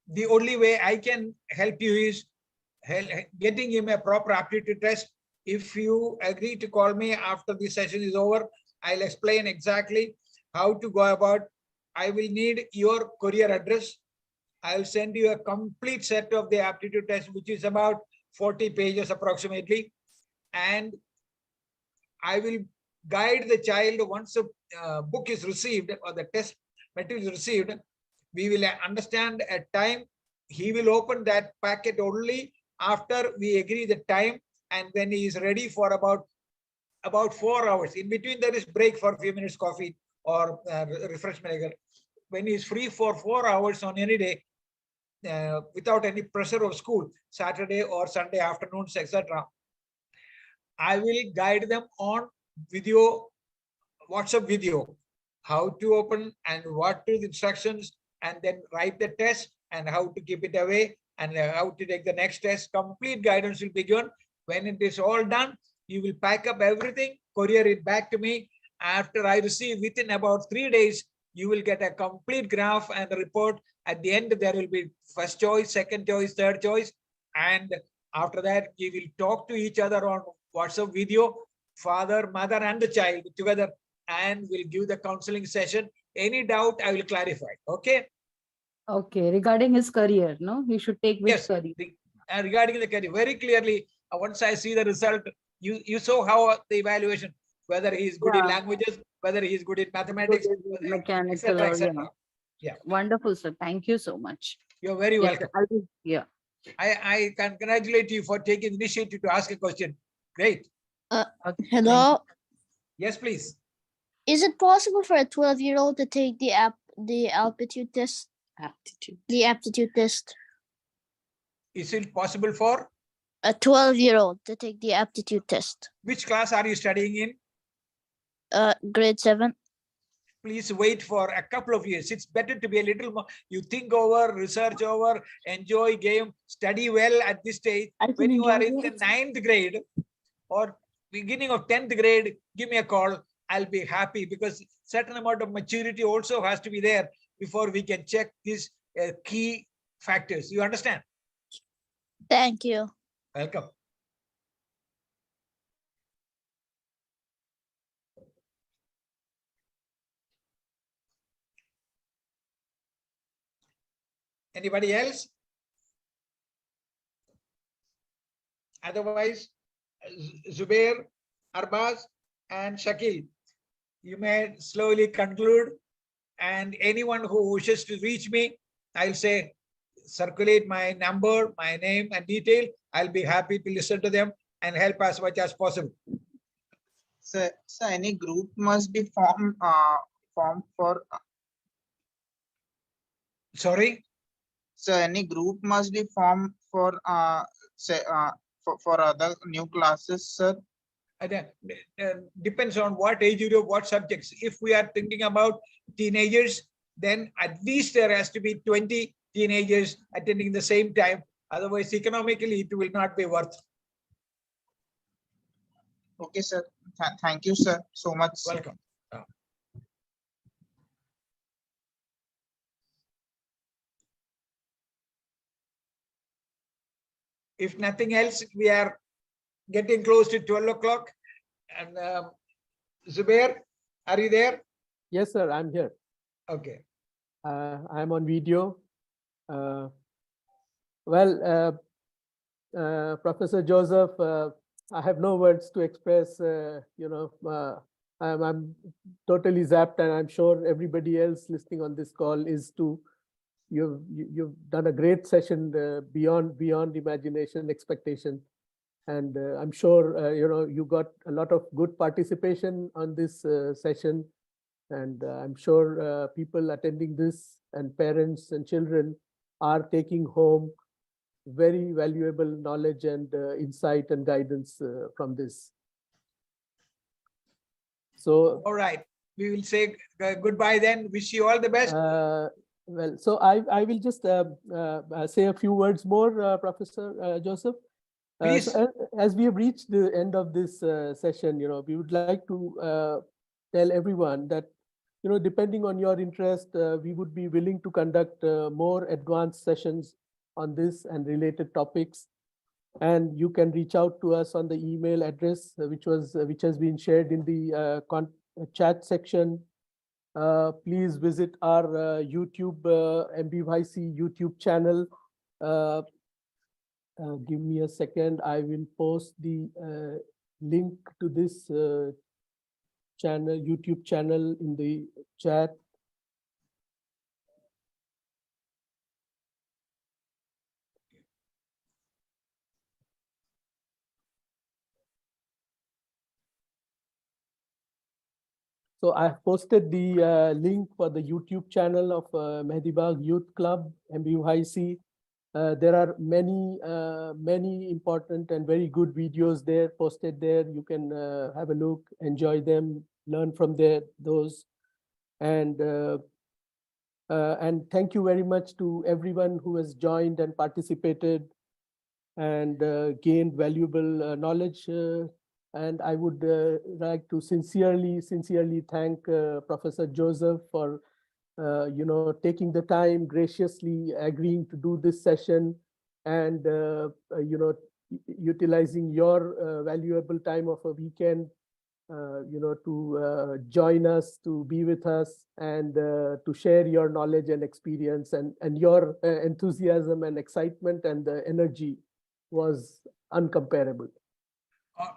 the only way I can help you is getting him a proper aptitude test. If you agree to call me after the session is over, I'll explain exactly how to go about. I will need your courier address. I'll send you a complete set of the aptitude test, which is about 40 pages approximately. And I will guide the child once the book is received or the test material is received. We will understand a time. He will open that packet only after we agree the time, and when he is ready for about 4 hours. In between, there is break for a few minutes, coffee or refreshment. When he is free for 4 hours on any day, without any pressure of school, Saturday or Sunday afternoons, etc., I will guide them on video, WhatsApp video, how to open and what to the instructions, and then write the test and how to keep it away and how to take the next test. Complete guidance will be given. When it is all done, you will pack up everything, courier it back to me. After I receive, within about 3 days, you will get a complete graph and a report. At the end, there will be first choice, second choice, third choice. And after that, you will talk to each other on WhatsApp video, father, mother, and the child together, and we'll give the counseling session. Any doubt, I will clarify. Okay? Okay. Regarding his career, no? He should take which Yes. career? Regarding the career, very clearly, once I see the result, you saw how the evaluation, whether he is good in languages, whether he is good in mathematics, Mechanical, etc. Yeah. Wonderful, sir. Thank you so much. You're very welcome. Yeah. I congratulate you for taking the initiative to ask a question. Great. Okay. Hello. Yes, please. Is it possible for a 12-year-old to take the aptitude test? The aptitude test. Is it possible for? A 12-year-old to take the aptitude test. Which class are you studying in? Grade 7. Please wait for a couple of years. It's better to be a little more, you think over, research over, enjoy game, study well at this stage. When you are in the 9th grade or beginning of 10th grade, give me a call. I'll be happy, because certain amount of maturity also has to be there before we can check these key factors. You understand? Thank you. Welcome. Anybody else? Otherwise, Zubair, Arbaz, and Shakil, you may slowly conclude. And anyone who wishes to reach me, I'll say, circulate my number, my name and detail. I'll be happy to listen to them and help as much as possible. So any group must be formed for. Sorry? So any group must be formed for for other new classes, sir. Depends on what age group, what subjects. If we are thinking about teenagers, then at least there has to be 20 teenagers attending the same time. Otherwise, economically, it will not be worth. Okay, sir. Thank you, sir, so much. Welcome. If nothing else, we are getting close to 12 o'clock. And Zubair, are you there? Yes, sir, I'm here. Okay. I'm on video. Professor Joseph, I have no words to express. I'm totally zapped, and I'm sure everybody else listening on this call is too. You've done a great session beyond imagination, expectation, and I'm sure you got a lot of good participation on this session, and I'm sure people attending this and parents and children are taking home very valuable knowledge and insight and guidance from this. So, all right, we will say goodbye then. Wish you all the best. So I will just say a few words more, Professor Joseph. Please. So as we have reached the end of this session, we would like to tell everyone that, depending on your interest, we would be willing to conduct more advanced sessions on this and related topics. And you can reach out to us on the email address, which has been shared in the chat section. Please visit our YouTube MBYC YouTube channel. Give me a second. I will post the link to this YouTube channel in the chat. So I have posted the link for the YouTube channel of Mehdibagh Youth Club, MBYC. There are many important and very good videos there posted there. You can have a look, enjoy them, learn from those. And thank you very much to everyone who has joined and participated and gained valuable knowledge. And I would like to sincerely thank Professor Joseph for taking the time, graciously agreeing to do this session, and utilizing your valuable time of a weekend, to join us, to be with us, and to share your knowledge and experience, and your enthusiasm and excitement and the energy was uncomparable.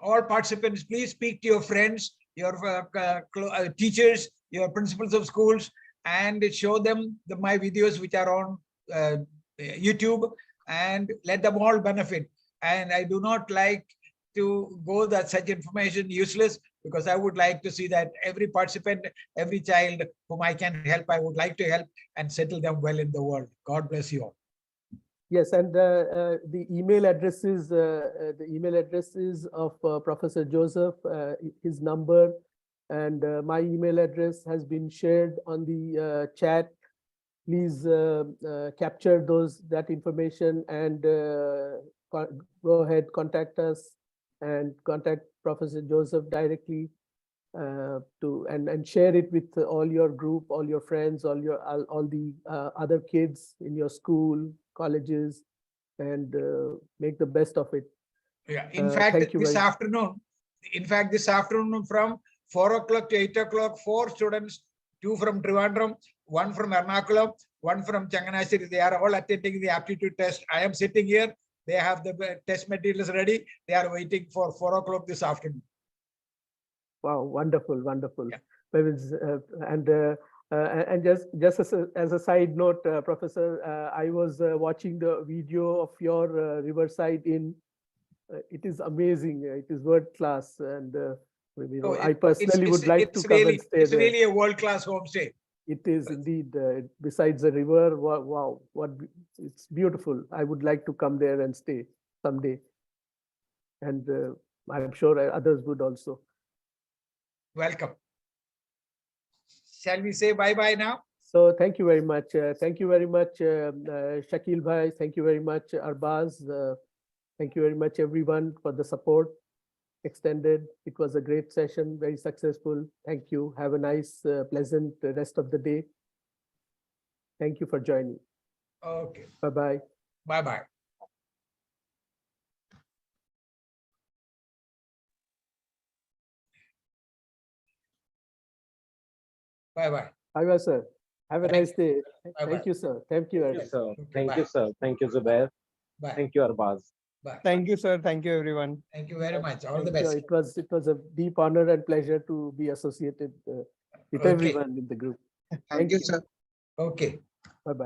All participants, please speak to your friends, your teachers, your principals of schools, and show them my videos which are on YouTube, and let them all benefit. And I do not like to go that such information useless, because I would like to see that every participant, every child whom I can help, I would like to help and settle them well in the world. God bless you all. Yes, and the email addresses of Professor Joseph, his number, and my email address has been shared on the chat. Please capture that information and go ahead, contact us, and contact Professor Joseph directly and share it with all your group, all your friends, all the other kids in your school, colleges, and make the best of it. Yeah, in fact, this afternoon from 4 o'clock to 8 o'clock, 4 students, 2 from Trivandrum, 1 from Ernakulam, 1 from Changanashiri, they are all attending the aptitude test. I am sitting here. They have the test materials ready. They are waiting for 4 o'clock this afternoon. Wow, wonderful, wonderful. Yeah. And just as a side note, Professor, I was watching the video of your Riverside Inn. It is amazing. It is world class, and I personally would like to come and stay it's there. really a world-class homestay. It is indeed. Besides the river, wow, it's beautiful. I would like to come there and stay someday, and I'm sure others would also. Welcome. Shall we say bye-bye now? So thank you very much. Thank you very much, Shakil Bhai. Thank you very much, Arbaz. Thank you very much, everyone, for the support extended. It was a great session, very successful. Thank you. Have a nice, pleasant rest of the day. Thank you for joining. Okay. Bye-bye. Bye-bye. Bye-bye. Bye-bye, sir. Have a nice day. Bye-bye. Thank you, sir. Thank you. Thank you, sir. Okay, Thank bye. you, sir. Thank you, Zubair. Bye. Thank you, Arbaz. Bye. Thank you, sir. Thank you, everyone. Thank you very much. All the Thank you. best. It was a deep honor and pleasure to be associated with Okay. everyone in the group. Thank you, sir. Okay. Bye-bye.